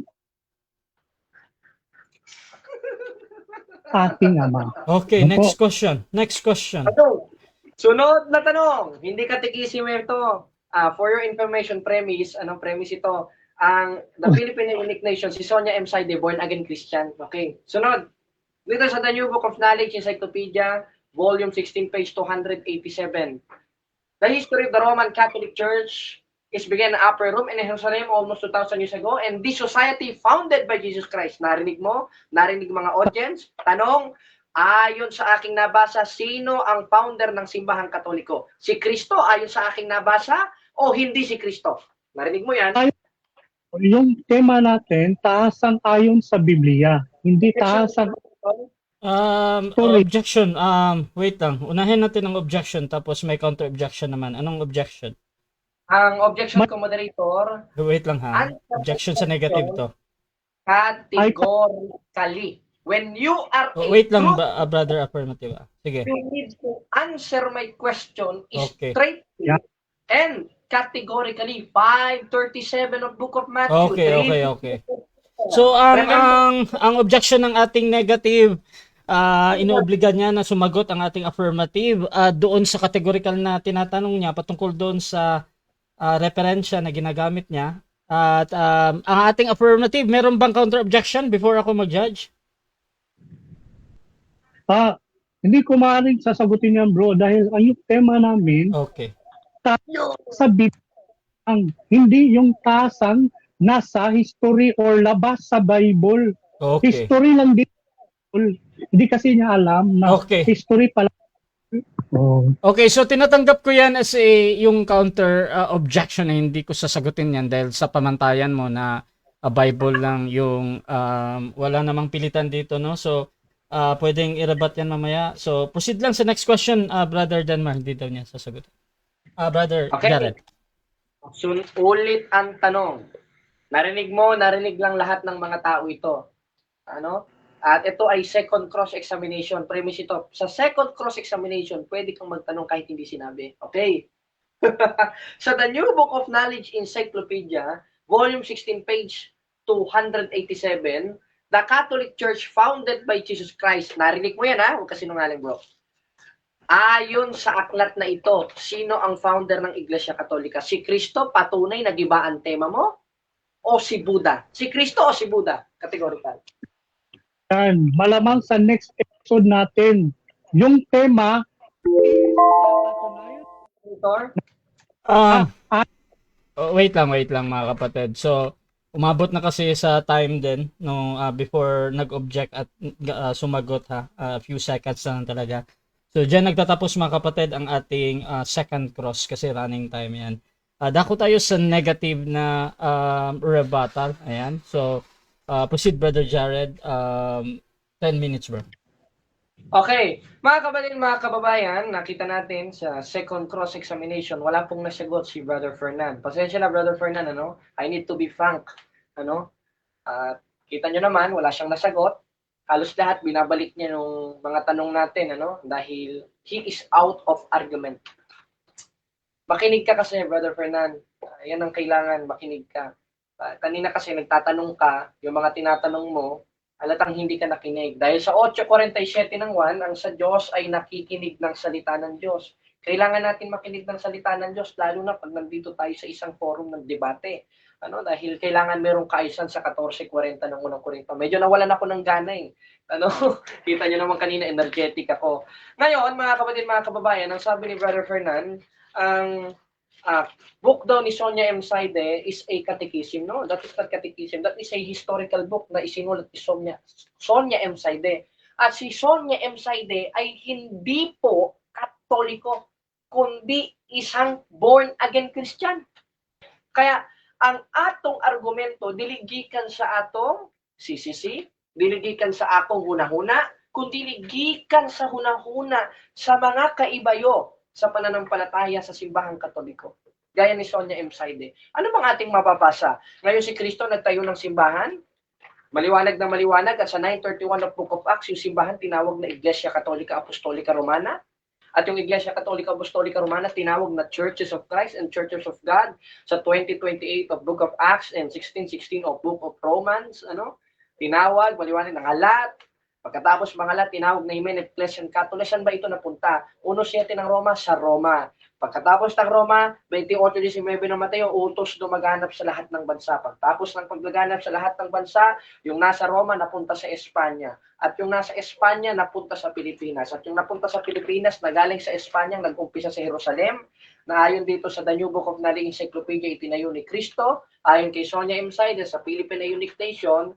ating Ama. Okay, Ano next po? question. Next question. Sunod na tanong, hindi katikisim ito. For your information premise, anong premise ito? The Philippine Unique Nation, si Sonia M. Saide, born again Christian. Okay, sunod. Dito sa The New Book of Knowledge Encyclopedia, volume 16, page 287. The history of the Roman Catholic Church is began in Upper Room in Jerusalem almost 2,000 years ago, and this society founded by Jesus Christ. Narinig mo? Narinig mga audience? Tanong, ayon sa aking nabasa, sino ang founder ng simbahang katoliko? Si Kristo ayon sa aking nabasa o hindi si Kristo? Narinig mo yan? Yung tema natin, taasang ayon sa Biblia. Hindi taasang Sorry. Objection. Wait lang. Unahin natin ang objection tapos may counter objection naman. Anong objection? Ang objection ko, moderator, Wait lang ha. Objection sa negative to. categorically. When you are Wait lang, brother affirmative. Sige. you need to answer my question Okay. straight Yeah. and categorically 537 of Book of Matthew. Okay. So ang objection ng ating negative, inoobliga niya na sumagot ang ating affirmative doon sa categorical na tinatanong niya patungkol doon sa referensya na ginagamit niya. At ang ating affirmative, meron bang counter objection before ako mag-judge? hindi ko maaaring sasagutin yan, bro, dahil ang yung tema namin, Okay. sa Biblia, hindi yung taasang nasa history or labas sa Bible. Okay. History lang din. Hindi kasi niya alam na Okay. history pala. Okay, so tinatanggap ko yan as yung counter objection na hindi ko sasagutin yan dahil sa pamantayan mo na Bible lang yung wala namang pilitan dito, no? So, pwedeng i-rebut yan mamaya. So, proceed lang sa next question, Brother Denmar. Hindi daw niya sasagutin. Brother Okay. Jared. Ulit ang tanong. Narinig mo, narinig lang lahat ng mga tao ito. Ano? At ito ay second cross-examination. Premise ito. Sa second cross-examination, pwede kang magtanong kahit hindi sinabi. Okay? Sa The New Book of Knowledge Encyclopedia, volume 16, page 287, the Catholic Church founded by Jesus Christ. Narinig mo yan, ha? Huwag kasi nungaling, bro. Ayon sa aklat na ito, sino ang founder ng Iglesia Katolika? Si Kristo, patunay na giba ang tema mo? O si Buddha? Si Kristo o si Buddha? Categorical. Yan. Malamang sa next episode natin, yung tema, Wait lang mga kapatid. So, umabot na kasi sa time din nung before nag-object at sumagot ha. A few seconds na lang talaga. So, diyan nagtatapos mga kapatid ang ating second cross kasi running time yan. Dako tayo sa negative na rebuttal. Ayan. So, proceed Brother Jared. 10 minutes bro. Okay, mga kapatid, mga kababayan, nakita natin sa second cross-examination, wala pong nasagot si Brother Fernan. Pasensya na, Brother Fernan, ano? I need to be frank, ano? Kita nyo naman, wala siyang nasagot. Halos lahat binabalik niya nung mga tanong natin, ano? Dahil he is out of argument. Makinig ka kasi, Brother Fernan. Yan ang kailangan, makinig ka. Kanina kasi nagtatanong ka, yung mga tinatanong mo, halatang hindi ka nakinig. Dahil sa 8:47 ng 1, ang sa Diyos ay nakikinig ng salita ng Diyos. Kailangan natin makinig ng salita ng Diyos, lalo na pag nandito tayo sa isang forum ng debate. Dahil kailangan merong kaayusan sa 14:40 ng unang Korinto. Medyo nawalan ako ng gana eh. Kita nyo naman kanina, energetic ako. Ngayon, mga kapatid, mga kababayan, ang sabi ni Brother Fernan, ang book daw ni Sonia M. Saide is a catechism. No, that is not catechism. That is a historical book na isinulat ni Sonia M. Saide. At si Sonia M. Saide ay hindi po Katoliko, kundi isang born-again Christian. Kaya ang atong argumento, diligikan sa atong CCC, diligikan sa akong hunahuna, kundi diligikan sa hunahuna sa mga kaibayo sa pananampalataya sa simbahang Katoliko. Gaya ni Sonia M. Saide. Ano bang ating mababasa? Ngayon si Kristo nagtayo ng simbahan, maliwanag na maliwanag, at sa 9:31 of Book of Acts, yung simbahan tinawag na Iglesia Katolika Apostolika Romana, at yung Iglesia Katolika Apostolika Romana tinawag na Churches of Christ and Churches of God sa 20:28 of Book of Acts and 16:16 of Book of Romans. Tinawag, maliwanag, nangalat. Pagkatapos mangalat, tinawag na Hymen Ecclesian Catholic. Saan ba ito napunta? 1:7 ng Roma, sa Roma. Pagkatapos ng Roma, 28:19 ng Mateo, utos dumaganap sa lahat ng bansa. Pagkatapos ng paglaganap sa lahat ng bansa, yung nasa Roma napunta sa Espanya. At yung nasa Espanya napunta sa Pilipinas. At yung napunta sa Pilipinas, nagaling sa Espanya, nag-umpisa sa Jerusalem, na ayon dito sa The New Book of Nali Encyclopedia, itinayo ni Kristo. Ayon kay Sonia M. Saide sa Philippine Ionic Nation,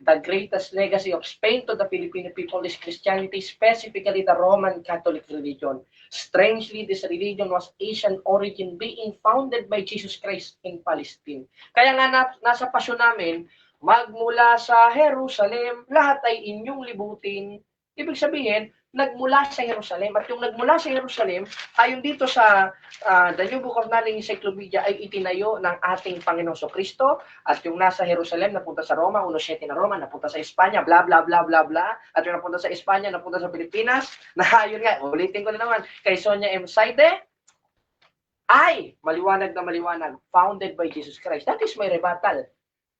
the greatest legacy of Spain to the Filipino people is Christianity, specifically the Roman Catholic religion. Strangely, this religion was Asian origin, being founded by Jesus Christ in Palestine. Kaya nga nasa pasyon namin, magmula sa Jerusalem, lahat ay inyong libutin. Ibig sabihin, nagmula sa Jerusalem. At yung nagmula sa Jerusalem, ayon dito sa The New Book of Nali Encyclopedia, ay itinayo ng ating Panginoong Kristo. At yung nasa Jerusalem, napunta sa Roma, 1:7 na Roma, napunta sa Espanya, bla bla bla bla bla. At yung napunta sa Espanya, napunta sa Pilipinas, na ayon nga, ulitin ko na naman, kay Sonia M. Saide, ay maliwanag na maliwanag, founded by Jesus Christ. That is my rebuttal.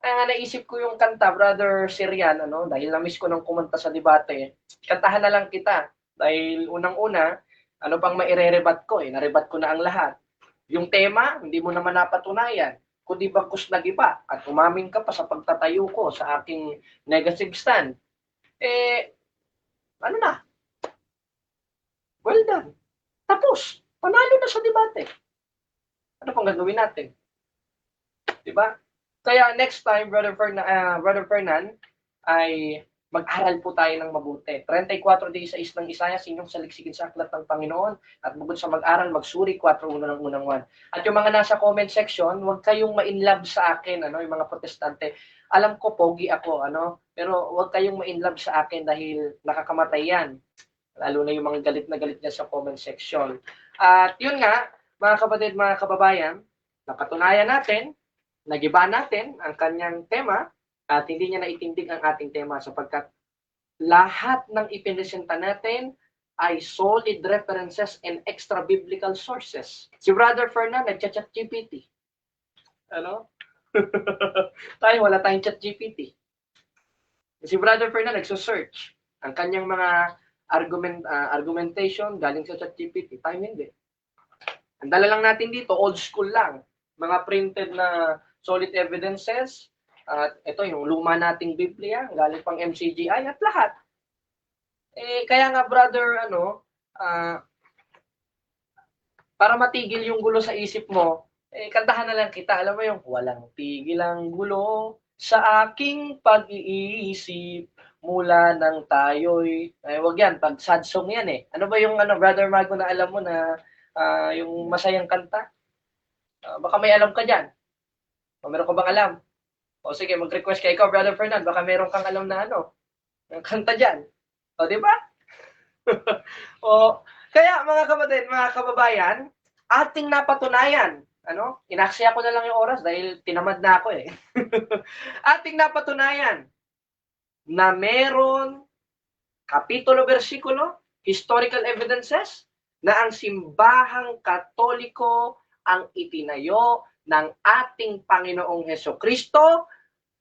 Kaya nga naisip ko yung kanta, Brother Syrian, dahil na-miss ko nang kumanta sa debate, kantahan na lang kita. Dahil unang-una, ano pang maire-rebat ko narebat ko na ang lahat. Yung tema, hindi mo naman napatunayan, kundi bagkus nag-iba, at umamin ka pa sa pagtatayo ko sa aking negative stand. Ano na? Well done. Tapos, panalo na sa debate. Ano pang gagawin natin? Diba? Kaya next time, Brother Fernan, ay mag-aral po tayo ng mabuti. 34 days sa ng Isaias, inyong saligsigin sa aklat ng Panginoon. At bukod sa mag-aral, magsuri 4:1 ng unang 1. At yung mga nasa comment section, huwag kayong ma-inlove sa akin, yung mga protestante. Alam ko, pogi ako, pero huwag kayong ma-inlove sa akin dahil nakakamatay yan. Lalo na yung mga galit na galit niya sa comment section. At yun nga, mga kapatid, mga kababayan, napatunayan natin, nagiba natin ang kanyang tema at hindi niya naitindig ang ating tema sapagkat lahat ng ipinesenta natin ay solid references and extra biblical sources. Si Brother Fernan nag-chat GPT. Tayo wala tayong chat GPT. Si Brother Fernan nagso-search ang kanyang mga argumentation galing sa chat GPT. Tayo hindi. Ang dala lang natin dito, old school lang. Mga printed na solid evidences, at ito yung luma nating Biblia, galing pang MCGI at lahat. Kaya nga brother, para matigil yung gulo sa isip mo, kantahan na lang kita. Alam mo yung walang tigil ang gulo sa aking pag-iisip mula nang tayo'y... wag yan, pag sad song yan eh. Ano ba yung Brother Mago na alam mo na yung masayang kanta? Baka may alam ka dyan. O meron ka bang alam? O sige, mag-request ka ikaw, Brother Fernand. Baka meron kang alam na ng kanta dyan. O, di ba? O, kaya mga kapatid, mga kababayan, ating napatunayan, inaksaya ko na lang yung oras dahil tinamad na ako eh. Ating napatunayan na meron kapitulo, versikulo, historical evidences na ang simbahang Katoliko ang itinayo ng ating Panginoong Hesukristo,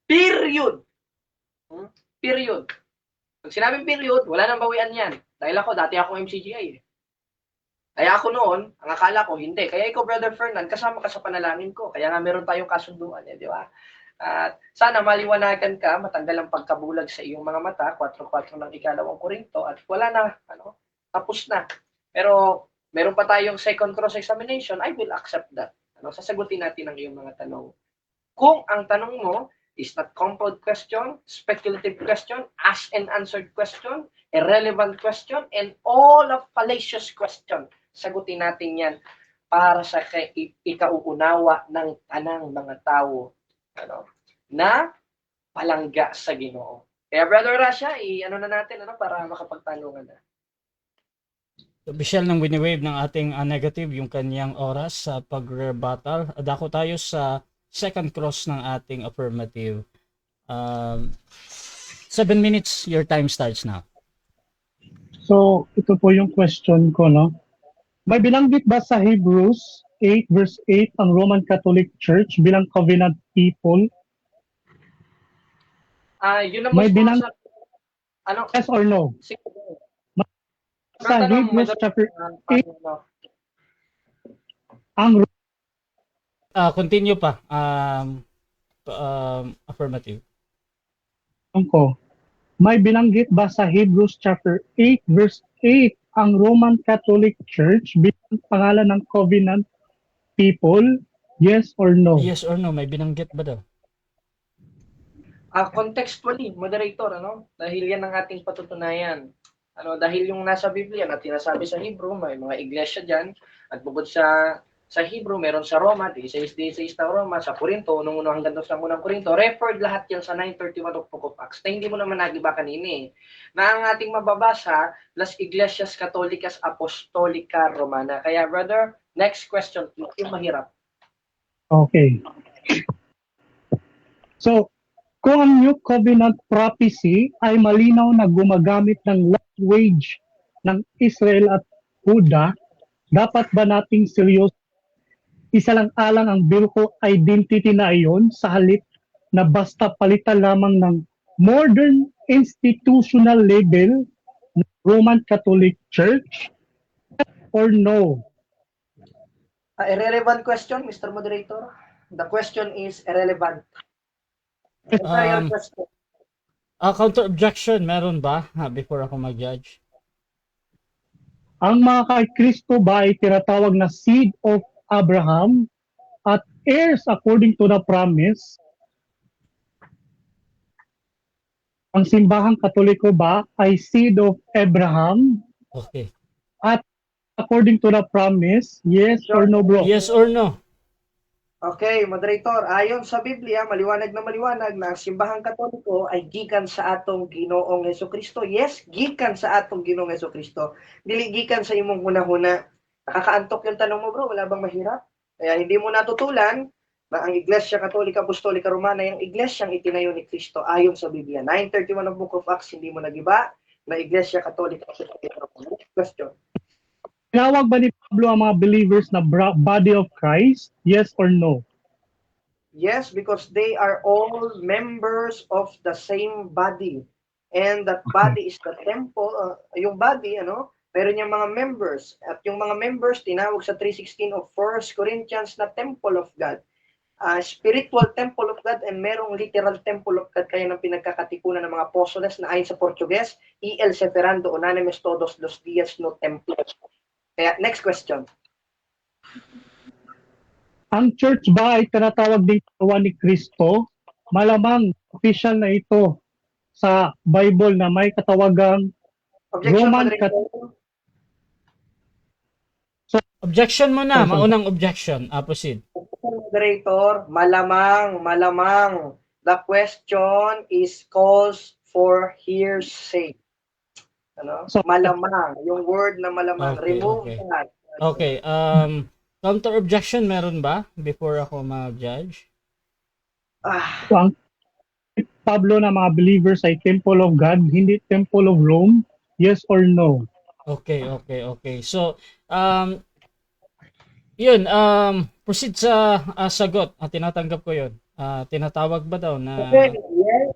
period. Period. Pag sinabing period, wala nang bawian yan. Dahil dati akong MCGI eh. Kaya ako noon, ang akala ko, hindi. Kaya ikaw, Brother Fernand, kasama ka sa panalangin ko. Kaya nga meron tayong kasunduan di ba? At sana maliwanagan ka, matanggal ang pagkabulag sa iyong mga mata, 4:4 ng 2 Korinto, at wala na, tapos na. Pero meron pa tayong second cross-examination, I will accept that. Sasagutin natin ang iyong mga tanong. Kung ang tanong mo is not compound question, speculative question, asked and answered question, irrelevant question, and all of fallacious question, sagutin natin yan para sa ikauunawa ng tanang mga tao na palangga sa Ginoo. Kaya Brother Rasha, na natin para makapagtanungan na. Opisyal nang wini-wave ng ating negative yung kanyang oras sa pag-rebuttal. Dako tayo sa second cross ng ating affirmative. 7 minutes, your time starts now. So, ito po yung question ko, May binanggit ba sa Hebrews 8 verse 8 ang Roman Catholic Church bilang covenant people? Yun ang May mas yes or no? Sige. Sa Hebrews chapter 8, ang Continue pa. Affirmative. ko, may binanggit ba sa Hebrews chapter 8 verse 8 ang Roman Catholic Church bilang pangalan ng covenant people? Yes or no? Yes or no? May binanggit ba daw? Contextually, moderator, dahil yan ang ating patutunayan. Dahil yung nasa Biblia na tinasabi sa Hebrew, may mga iglesia dyan, at bukod sa Hebrew, meron sa Roma, 16:16 na Roma, sa Corinto, unang hanggang sa unang Corinto, referred lahat yan sa 9:31 of Book of Acts. Na hindi mo naman nagiba kanina na ang ating mababasa, Las Iglesias Católicas Apostolica Romana. Kaya brother, next question, yung mahirap. Okay. So, kung ang New Covenant prophecy ay malinaw na gumagamit ng language ng Israel at Huda, dapat ba nating seryoso isalang-alang ang biblical identity na iyon sa halip na basta palitan lamang ng modern institutional label ng Roman Catholic Church? Or no? Irrelevant question, Mr. Moderator. The question is irrelevant. Counter objection, meron ba? Before ako mag-judge. Ang mga kay Kristo ba ay tinatawag na seed of Abraham at heirs according to the promise? Ang simbahang Katoliko ba ay seed of Abraham Okay. at according to the promise? Yes or no, bro? Yes or no? Okay, moderator, ayon sa Biblia, maliwanag na ang simbahang Katoliko ay gikan sa atong Ginoong Hesukristo. Yes, gikan sa atong Ginoong Hesukristo. Dili gikan sa imong hunahuna. Nakakaantok yung tanong mo, bro, wala bang mahirap? Kaya hindi mo natutulan na ang Iglesia Katolika Apostolica Romana yung iglesyang itinayo ni Kristo ayon sa Biblia. 9:31 of Book of Acts, hindi mo nagiba na Iglesia Katolika Apostolica Romana. Question. Tinawag ba ni Pablo ang mga believers na body of Christ? Yes or no? Yes, because they are all members of the same body. And that body is the temple. Yung body, meron yung mga members. At yung mga members, tinawag sa 3:16 of 1 Corinthians na temple of God. Spiritual temple of God and merong literal temple of God. Kaya ng pinagkakatipunan ng mga apostoles na ayon sa Portuguese, el separando unánimes todos los días no templos. Kaya, next question. Ang church ba ay tinatawag din katawan ni Kristo? Malamang official na ito sa Bible na may katawagang Objection, Roman moderator. Objection muna, Sorry. maunang objection. Proceed. Moderator, malamang. The question is calls for hearsay. Ano? So- Malamang. Yung word na malamang. Okay, Remove okay. that. Okay, counter objection meron ba before ako mag-judge? Ah, ang Pablo na mga believers ay temple of God, hindi temple of Rome? Yes or no? Okay. So, yun, proceed sa sagot. Tinatanggap ko yun. Tinatawag ba daw na... okay, yes.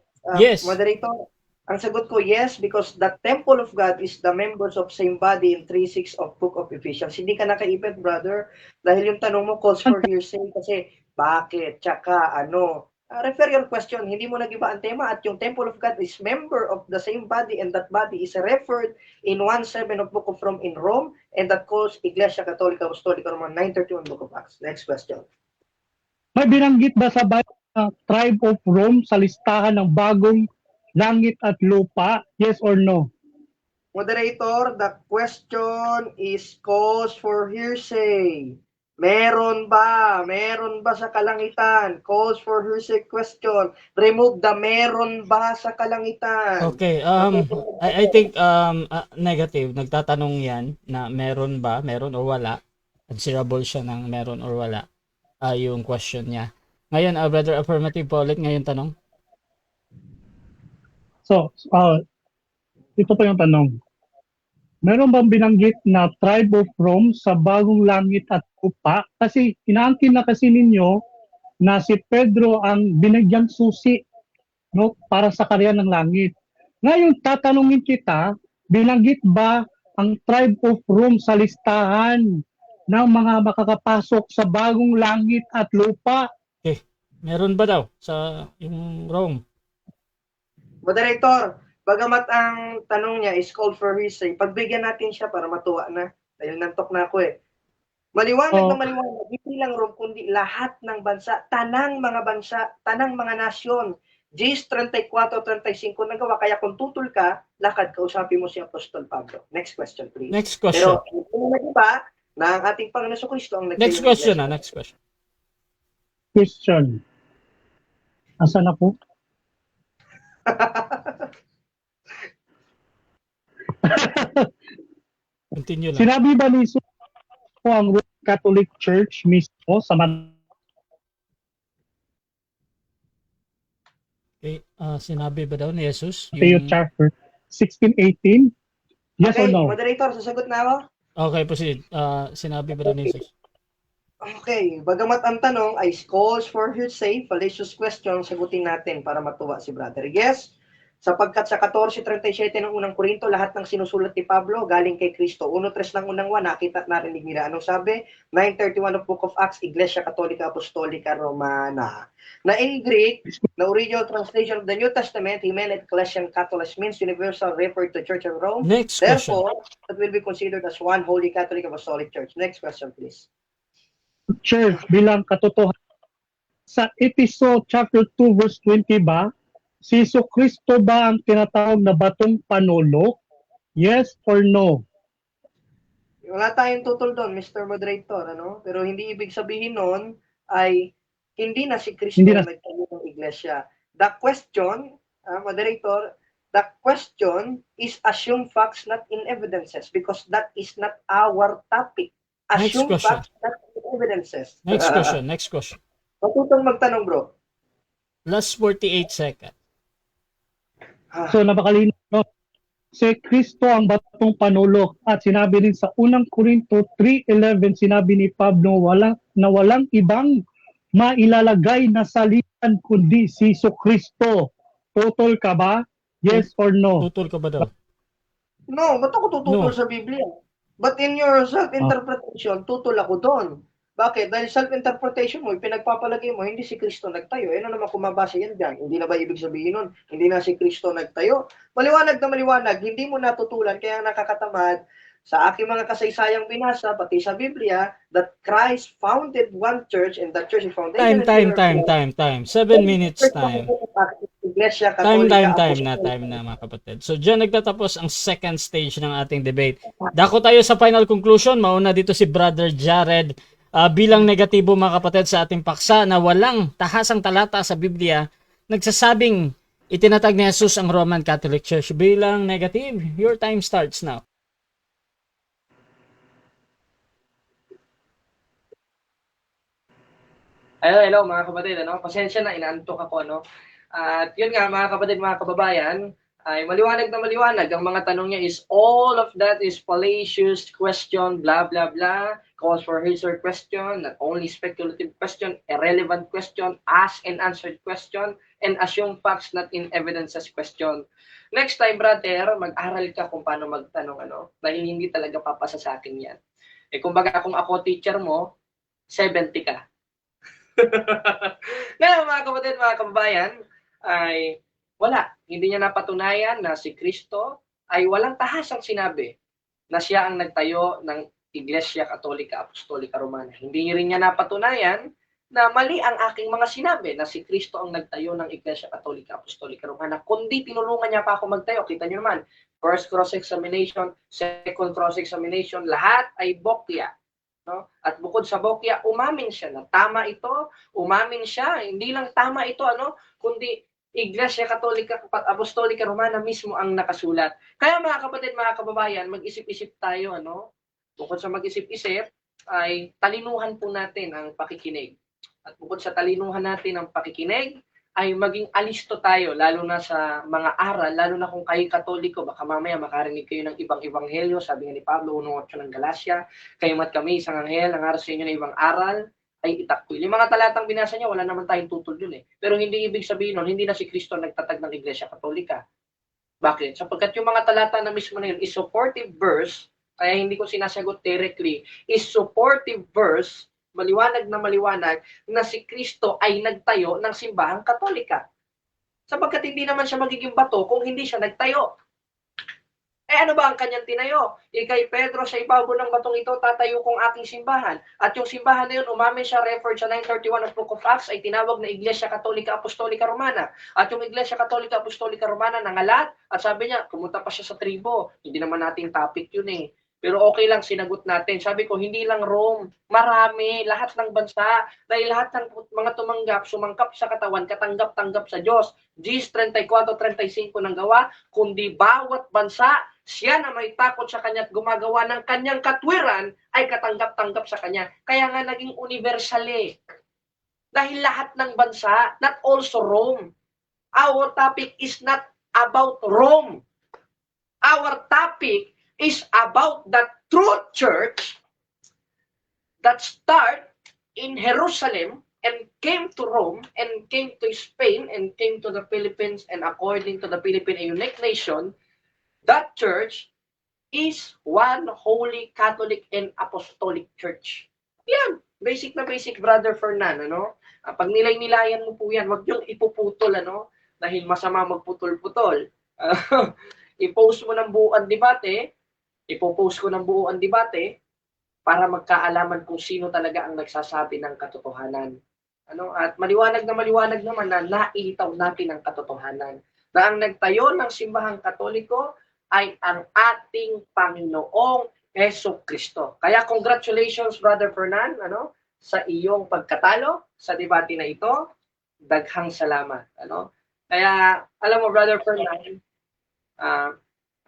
Yes. Moderator, ang sagot ko yes because the temple of God is the members of same body in 3:6 of Book of Ephesians. Hindi ka nakaipit, brother, dahil yung tanong mo calls for hearsay kasi bakit, tsaka ano. Refer your question, hindi mo nag-iba ang tema at yung temple of God is member of the same body and that body is referred in 1:7 of Book of Rome in Rome and that calls Iglesia Católica Apostolica Roman 9:31 Book of Acts. Next question. May binanggit ba sa Bible ang tribe of Rome sa listahan ng bagong langit at lupa? Yes or no? Moderator, the question is calls for hearsay. Meron ba? Meron ba sa kalangitan? Calls for hearsay question. Remove the meron ba sa kalangitan. Okay, I think negative. Nagtatanong yan na meron ba, meron o wala. Answerable siya ng meron or wala. Yung question niya. Ngayon, brother affirmative po ulit ngayon tanong. So, ito pa yung tanong. Meron bang binanggit na tribe of Rome sa bagong langit at lupa? Kasi inaangkin na kasi ninyo na si Pedro ang binagyang susi, no, para sa karya ng langit. Ngayon, tatanungin kita, binanggit ba ang tribe of Rome sa listahan ng mga makakapasok sa bagong langit at lupa? Meron ba daw sa yung Rome? Moderator, bagamat ang tanong niya is called for hearsay, pagbigyan natin siya para matuwa na. Dahil nantok na ako eh. Maliwanag na maliwanag, hindi lang Rome, kundi lahat ng bansa, tanang mga nasyon. James 34:35 nagawa. Kaya kung tutol ka, lakad, kausapin mo si Apostol Pablo. Next question, please. Next question. Pero, kung nag-iba, na ang ating Panginoon Kristo ang Next question next question. Question. Asa na po? Continue lang. Sinabi ba ni Jesus po ang Roman Catholic Church mismo sa Okay, sinabi ba daw ni Jesus? Matthew chapter 16:18? Yes Okay, or no? moderator, sasagot na ako? Okay, proceed. Sinabi ba daw ni Jesus? Okay, bagamat ang tanong ay calls for hearsay, fallacious question, sagutin natin para matuwa si brother. Yes, sapagkat sa 14:37 ng unang Korinto, lahat ng sinusulat ni Pablo galing kay Kristo. 1:3 ng unang 1, nakita at narinig nila. Anong sabi? 9:31 of Book of Acts, Iglesia Católica Apostolica Romana. Na in Greek, the original translation of the New Testament, Hymen Ecclesian Catholic means universal referred to Church of Rome. Next question. Therefore, that will be considered as one holy Catholic Apostolic Church. Next question, please. Church bilang katotohanan. Sa episode chapter 2 verse 20 ba, si Jesucristo ba ang tinatawag na batong panulok? Yes or no? Wala tayong tutol doon, Mr. Moderator, ano? Pero hindi ibig sabihin noon ay hindi na si Kristo Hindi na. nagtayo ng iglesia. The question, Moderator, the question is assume facts not in evidences because that is not our topic. Next Assume question. facts not in evidences. Next question. Matutong magtanong, bro. Last 48 seconds. So napakalino, no? Si Kristo ang batong panulok at sinabi rin sa unang Korinto 3:11, sinabi ni Pablo na walang ibang mailalagay na salitan kundi si Jesucristo. Totoo ka ba? Yes or no? Tutol ka ba daw? No, ba't ako tututol No. sa Biblia? But in your self-interpretation, tutol ako doon. Bakit? Dahil self-interpretation mo, pinagpapalagay mo, hindi si Kristo nagtayo. Ano naman kung mabasa yan dyan? Hindi na ba ibig sabihin nun? Hindi na si Kristo nagtayo? Maliwanag na maliwanag, hindi mo natutulan, kaya nakakatamad sa aking mga kasaysayang binasa, pati sa Biblia, that Christ founded one church and that church is foundation. Time. 7 minutes time. Iglesia Time Katolika na mga kapatid. So diyan nagtatapos ang second stage ng ating debate. Dako tayo sa final conclusion. Mauna dito si Brother Jared. Bilang negatibo mga kapatid sa ating paksa na walang tahasang talata sa Biblia nagsasabing itinatag ni Jesus ang Roman Catholic Church. Bilang negative, your time starts now. Hello mga kapatid, pasensya na, inaantok ako, At yun nga mga kapatid, mga kababayan, ay maliwanag na maliwanag. Ang mga tanong niya is all of that is fallacious question, blah, blah, blah, calls for answer question, not only speculative question, irrelevant question, ask and answered question, and assume facts not in evidences question. Next time, brother, mag-aral ka kung paano magtanong, dahil hindi talaga papasa sa akin yan. Kumbaga kung ako teacher mo, 70 ka. Ngayon mga kapatid, mga kababayan, ay wala. Hindi niya napatunayan na si Kristo ay walang tahasang sinabi na siya ang nagtayo ng Iglesia Katolika Apostolika Romana. Hindi rin niya napatunayan na mali ang aking mga sinabi na si Kristo ang nagtayo ng Iglesia Katolika Apostolika Romana. Kundi tinulungan niya pa ako magtayo. Kita niyo naman, first cross-examination, second cross-examination, lahat ay bokya. At bukod sa bokya, umamin siya na tama ito, umamin siya, hindi lang tama ito, kundi Iglesia Katolika Apostolika Romana mismo ang nakasulat. Kaya mga kapatid, mga kababayan, mag-isip-isip tayo, Bukod sa mag-isip-isip, ay talinuhan po natin ang pakikinig. At bukod sa talinuhan natin ang pakikinig, ay maging alisto tayo, lalo na sa mga aral, lalo na kung kayo Katoliko, baka mamaya makarinig kayo ng ibang ebanghelyo, sabi nga ni Pablo, 1:8 ng Galacia, kayo mat kami, isang anghel, ang aral sa inyo ng ibang aral, ay itakkoy. Yung mga talatang binasa niya, wala naman tayong tutol yun Pero hindi ibig sabihin nun, hindi na si Kristo nagtatag ng Iglesia Katolika. Bakit? Sapagkat yung mga talata na mismo na yun is supportive verse, kaya hindi ko sinasagot directly, is supportive verse, maliwanag na si Kristo ay nagtayo ng simbahang Katolika. Sapagkat hindi naman siya magiging bato kung hindi siya nagtayo. Ano ba ang kanyang tinayo? Kay Pedro, sa ibabaw ng batong ito, tatayo kong aking simbahan. At yung simbahan na yun, umamin siya, referred sa 931 of Book of Acts, ay tinawag na Iglesia Katolika Apostolika Romana. At yung Iglesia Katolika Apostolika Romana nangalat, at sabi niya, pumunta pa siya sa tribo. Hindi naman nating topic yun Pero okay lang, sinagot natin. Sabi ko, hindi lang Rome, marami, lahat ng bansa, dahil lahat ng mga tumanggap, sumangkap sa katawan, katanggap-tanggap sa Diyos. Gs 34-35 ng gawa, kundi bawat bansa, siya na may takot sa kanya at gumagawa ng kanyang katwiran, ay katanggap-tanggap sa kanya. Kaya nga naging universal Dahil lahat ng bansa, not also Rome. Our topic is not about Rome. Our topic is about the true church that start in Jerusalem and came to Rome and came to Spain and came to the Philippines, and according to the Philippine Unique Nation, that church is one holy Catholic and Apostolic Church. Yan, basic na basic, Brother Fernan, Pag nilay-nilayan mo po yan, wag niyong ipuputol, dahil masama magputol-putol. I-post mo ng buo ang debate, ipopost ko ng buo ang debate para magkaalaman kung sino talaga ang nagsasabi ng katotohanan. At maliwanag naman na nailitaw natin ang katotohanan. Na ang nagtayo ng simbahang Katoliko ay ang ating Panginoong Jesucristo. Kaya congratulations, Brother Fernan, sa iyong pagkatalo sa debate na ito. Daghang salamat. Kaya, alam mo, Brother Fernan,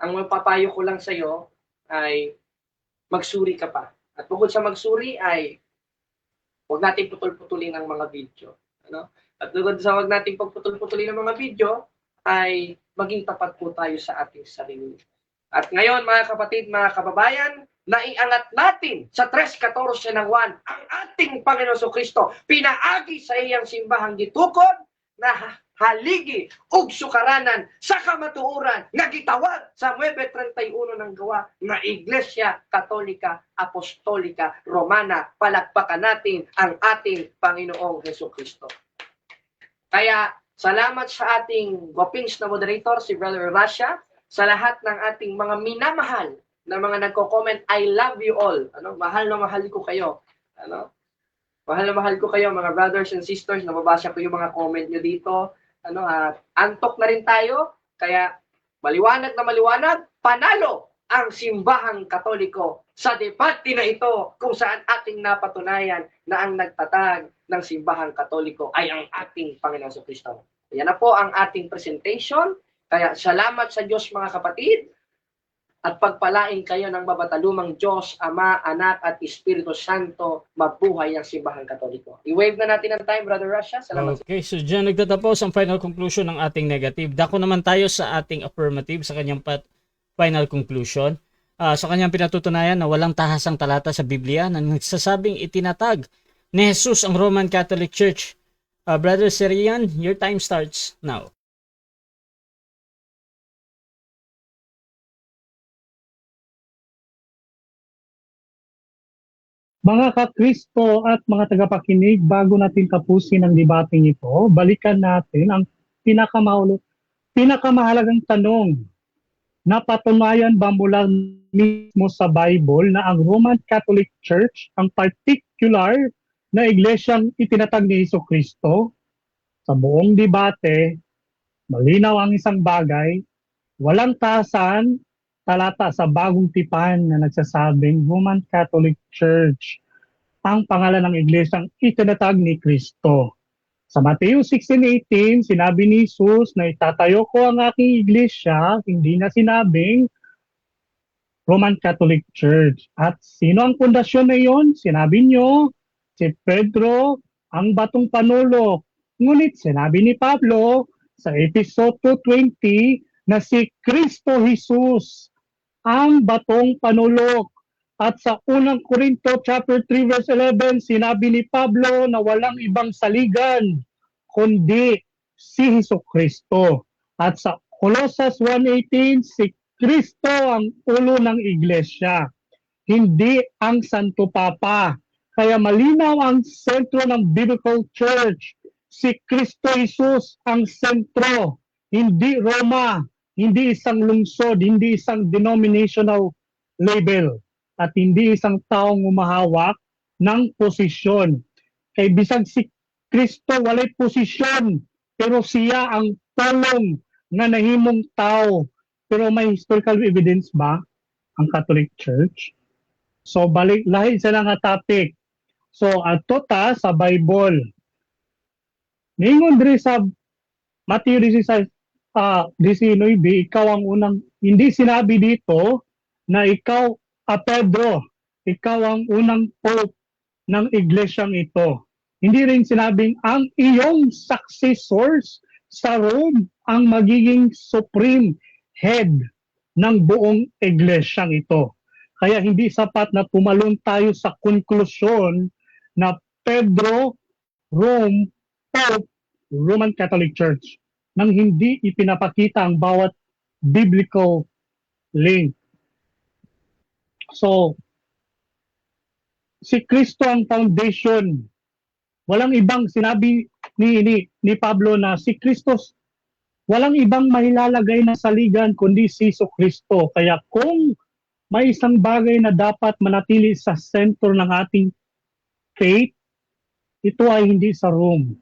ang mapapayo ko lang sa iyo ay magsuri ka pa. At bukod sa magsuri ay huwag natin putol-putulin ang mga video. At bukod sa huwag natin pagputol-putulin ang mga video ay maging tapat po tayo sa ating sarili. At ngayon mga kapatid, mga kababayan, naiangat natin sa 3:14 ng 1 ang ating Panginoon Kristo. Pinaagi sa iyang simbahang gitukod na haligi ug sukaranan sa kamatuoran nga gitawag sa 9:31 ng gawa na Iglesia Katolika Apostolika Romana. Palakpakan natin ang ating Panginoong Jesucristo. Kaya salamat sa ating gwapings na moderator, si Brother Rasha, sa lahat ng ating mga minamahal na mga nagko-comment, I love you all. Ano, mahal na mahal ko kayo. Ano? Mahal na mahal ko kayo mga brothers and sisters. Nababasa ko yung mga comment nyo dito. Ano, at antok na rin tayo. Kaya maliwanag na maliwanag, panalo ang simbahang Katoliko sa debate na ito kung saan ating napatunayan na ang nagtatag ng simbahang Katoliko ay ang ating Panginoon sa Kristo. Yan na po ang ating presentation. Kaya salamat sa Diyos mga kapatid at pagpalain kayo ng mabatalumang Diyos, Ama, Anak at Espiritu Santo, mabuhay ang simbahang Katoliko. I-wave na natin ang time, Brother Russia. Salamat. Okay, so dyan nagtatapos ang final conclusion ng ating negative. Dako naman tayo sa ating affirmative sa kanyang final conclusion. Sa kanyang pinatutunayan na walang tahasang talata sa Biblia na nagsasabing itinatag ni Jesus ang Roman Catholic Church. Brother Serian, your time starts now. Mga kakristo at mga tagapakinig, bago natin tapusin ang debating ito, balikan natin ang pinakamahalagang tanong. Napatunayan ba mula mismo sa Bible na ang Roman Catholic Church ang particular na iglesyang itinatag ni Jesucristo? Sa buong debate, malinaw ang isang bagay, walang tasan talata sa bagong tipan na nagsasabing Roman Catholic Church ang pangalan ng iglesyang itinatag ni Kristo. Sa Mateo 16:18, sinabi ni Jesus na itatayo ko ang aking iglesia, hindi na sinabing Roman Catholic Church. At sino ang pundasyon na iyon? Sinabi niyo, si Pedro ang batong panulok. Ngunit sinabi ni Pablo sa episode 220 na si Kristo Jesus ang batong panulok. At sa unang Korinto chapter 3 verse 11, sinabi ni Pablo na walang ibang saligan kundi si Jesucristo. At sa Colossus 1:18, si Kristo ang ulo ng iglesia, hindi ang Santo Papa. Kaya malinaw ang sentro ng Biblical Church. Si Kristo Jesus ang sentro, hindi Roma, hindi isang lungsod, hindi isang denominational label, at hindi isang taong umahawak ng posisyon. Kay bisag si Kristo walay posisyon, pero siya ang tolong na nahimong tao. Pero may historical evidence ba ang Catholic Church? So balik lahi sa nga topic. So ato ta sa Bible. Ningon diri sa Matthew 19, ikaw ang unang, hindi sinabi dito na ikaw, Pedro, ikaw ang unang pope ng iglesyang ito. Hindi rin sinabing ang iyong successors sa Rome ang magiging supreme head ng buong iglesyang ito. Kaya hindi sapat na tumalon tayo sa konklusyon na Pedro, Rome, Pope, Roman Catholic Church nang hindi ipinapakita ang bawat biblical link. So, si Kristo ang foundation. Walang ibang, sinabi ni Pablo na si Kristo, walang ibang mailalagay na saligan kundi si Jesucristo. Kaya kung may isang bagay na dapat manatili sa sentro ng ating faith, ito ay hindi sa Rome.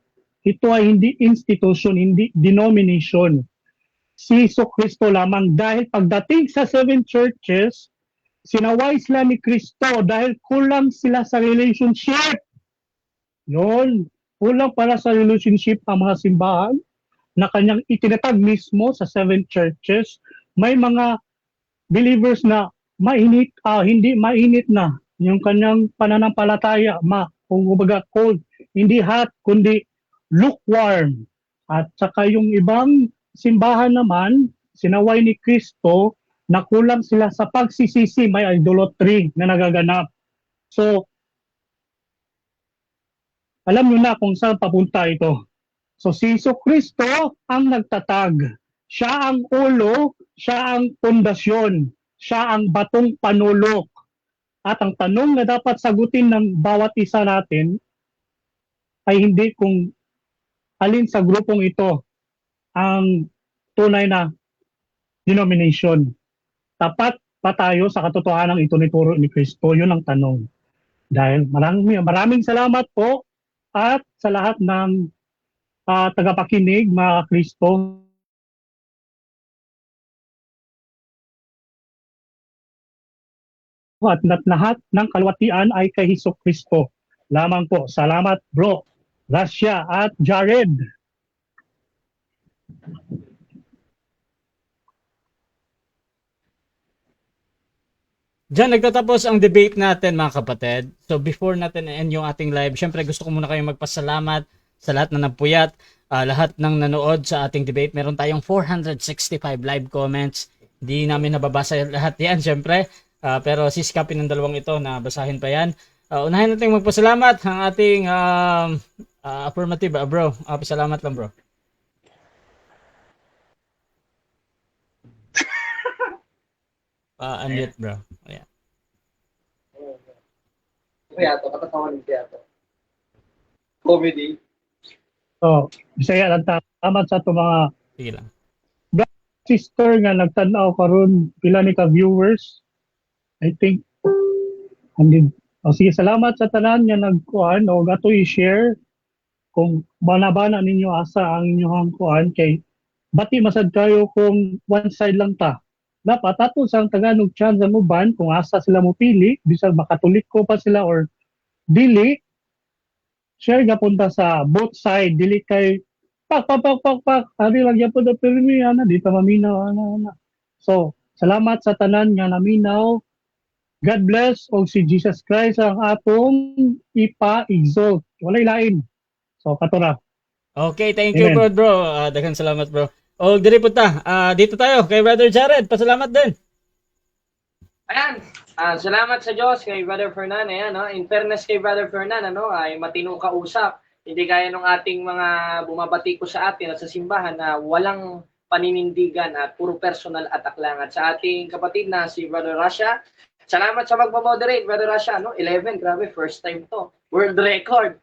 Ito ay hindi institution, hindi denomination. Si Jesucristo lamang, dahil pagdating sa 7 churches, sinaway sila ni Kristo dahil kulang sila sa relationship. Yun, kulang para sa relationship ang mga simbahan na kanyang itinatag mismo sa 7 churches. May mga believers na mainit, hindi mainit na yung kanyang pananampalataya, kung kumbaga cold, hindi hot, kundi lukewarm. At saka yung ibang simbahan naman, sinaway ni Kristo na kulang sila sa pagsisisi, may idolatry na nagaganap. So, alam nyo na kung saan papunta ito. So, si Jesucristo ang nagtatag. Siya ang ulo, siya ang pundasyon, siya ang batong panulok. At ang tanong na dapat sagutin ng bawat isa natin ay hindi kung alin sa grupong ito ang tunay na denomination. Tapat ba tayo sa katotohanan ng itunituro ni Kristo? Yun ang tanong. Dahil maraming salamat po at sa lahat ng tagapakinig, mga Kristo. At lahat ng kalwatian ay kay Hesus Kristo. Lamang po. Salamat bro, Rasha at Jared. Diyan nagtatapos ang debate natin mga kapatid. So before natin end yung ating live, syempre gusto ko muna kayong magpasalamat sa lahat na nagpuyat, lahat ng nanood sa ating debate. Meron tayong 465 live comments. Hindi namin nababasa lahat yan syempre. Pero sisikapin ng dalawang ito na basahin pa yan. Unahin natin magpasalamat ang ating affirmative bro. Pasalamat lang bro. Unmute bro. Ayan. Kaya to, katatawan niya to. Comedy. So, bisaya lang salamat sa ito mga Sige lang. sister nga nagtanaw karon pila ni ka viewers. I think sige, salamat sa tanan nga nagkuan o gato i-share kung bana-bana ninyo asa ang inyong kuan kay bati masad kayo kung one side lang ta. Dapat ato sang Tagalog chance mo ban kung asa sila mo pili, bisag makatulik ko pa sila or dili. Share nga punta sa both side, dili kay pak. Ari lang gyapon na pirmi ana di ta maminaw ana. So, salamat sa tanan nga naminaw. God bless o si Jesus Christ ang atong ipa-exalt. Walay lain. So, katora. Okay, thank you bro. Daghang salamat bro. O diri punta. Dito tayo kay Brother Jared. Pasalamat din. Ayan, salamat sa Diyos kay Brother Fernan. Ayan, no? In fairness kay Brother Fernan, ay matinong kausap. Hindi gaya ng ating mga bumabati ko sa atin at sa simbahan na walang paninindigan at puro personal attack lang. At sa ating kapatid na si Brother Rasha, salamat sa magmamoderate, Brother Rasha. 11, grabe, first time to. World record.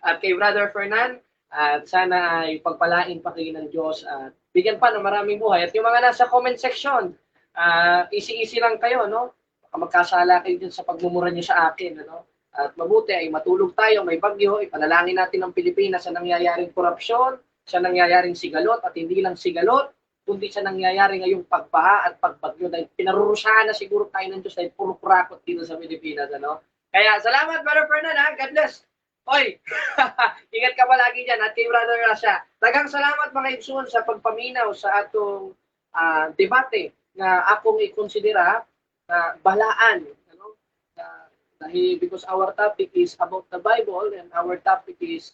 At kay Brother Fernan, at sana ay pagpalain pa kayo ng Diyos at bigyan pa ng maraming buhay. At yung mga nasa comment section, easy lang kayo, no? Baka magkasala kayo dyan sa pagmumura nyo sa akin, ano? At mabuti ay matulog tayo, may bagyo, ipanalangin natin ang Pilipinas sa nangyayaring korupsyon, sa nangyayaring sigalot, at hindi lang sigalot, kundi sa nangyayari ngayong pagbaha at pagbagyo dahil pinarurusahan na siguro tayo ng Diyos dahil puro kurakot dito sa Pilipinas, ano? Kaya salamat, Brother Fernan, ha? God bless! Oy, ingat ka palagi dyan at kay Brother Rasha. Daghang salamat mga igsoon sa pagpaminaw sa atong debate na akong ikonsidera na balaan. Ano? Dahil because our topic is about the Bible and our topic is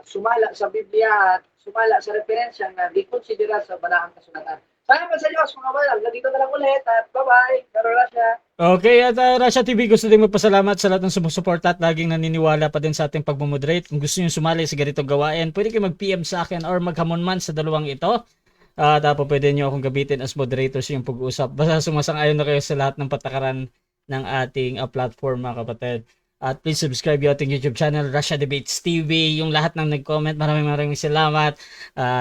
sumala sa Biblia at sumala sa referensya na ikonsidera sa balaang kasulatan. Salamat sa Diyos mga balang. Nandito na lang ulit at bye-bye. Brother Rasha. Okay, at Rasha TV, gusto din magpasalamat sa lahat ng sumusuporta at laging naniniwala pa din sa ating pagmumoderate. Kung gusto nyo sumali sa ganitong gawain, pwede kayo mag-PM sa akin or maghamon man sa dalawang ito. Tapos pwede nyo akong gamitin as moderators yung pag-uusap. Basta sumasang-ayon na kayo sa lahat ng patakaran ng ating platform mga kapatid. At please subscribe yung ating YouTube channel, Rasha Debates TV. Yung lahat ng nag-comment, maraming salamat.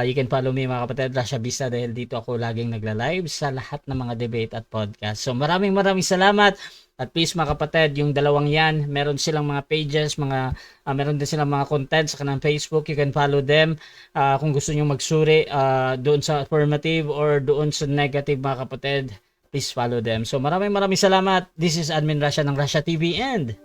You can follow me mga kapatid, Rasha Vista, dahil dito ako laging nagla-live sa lahat ng mga debate at podcast. So maraming salamat. At please mga kapatid, yung dalawang yan, meron silang mga pages, meron din silang mga content sa kanang Facebook. You can follow them. Kung gusto nyo magsuri doon sa affirmative or doon sa negative mga kapatid, please follow them. So maraming salamat. This is Admin Rasha ng Rasha TV and...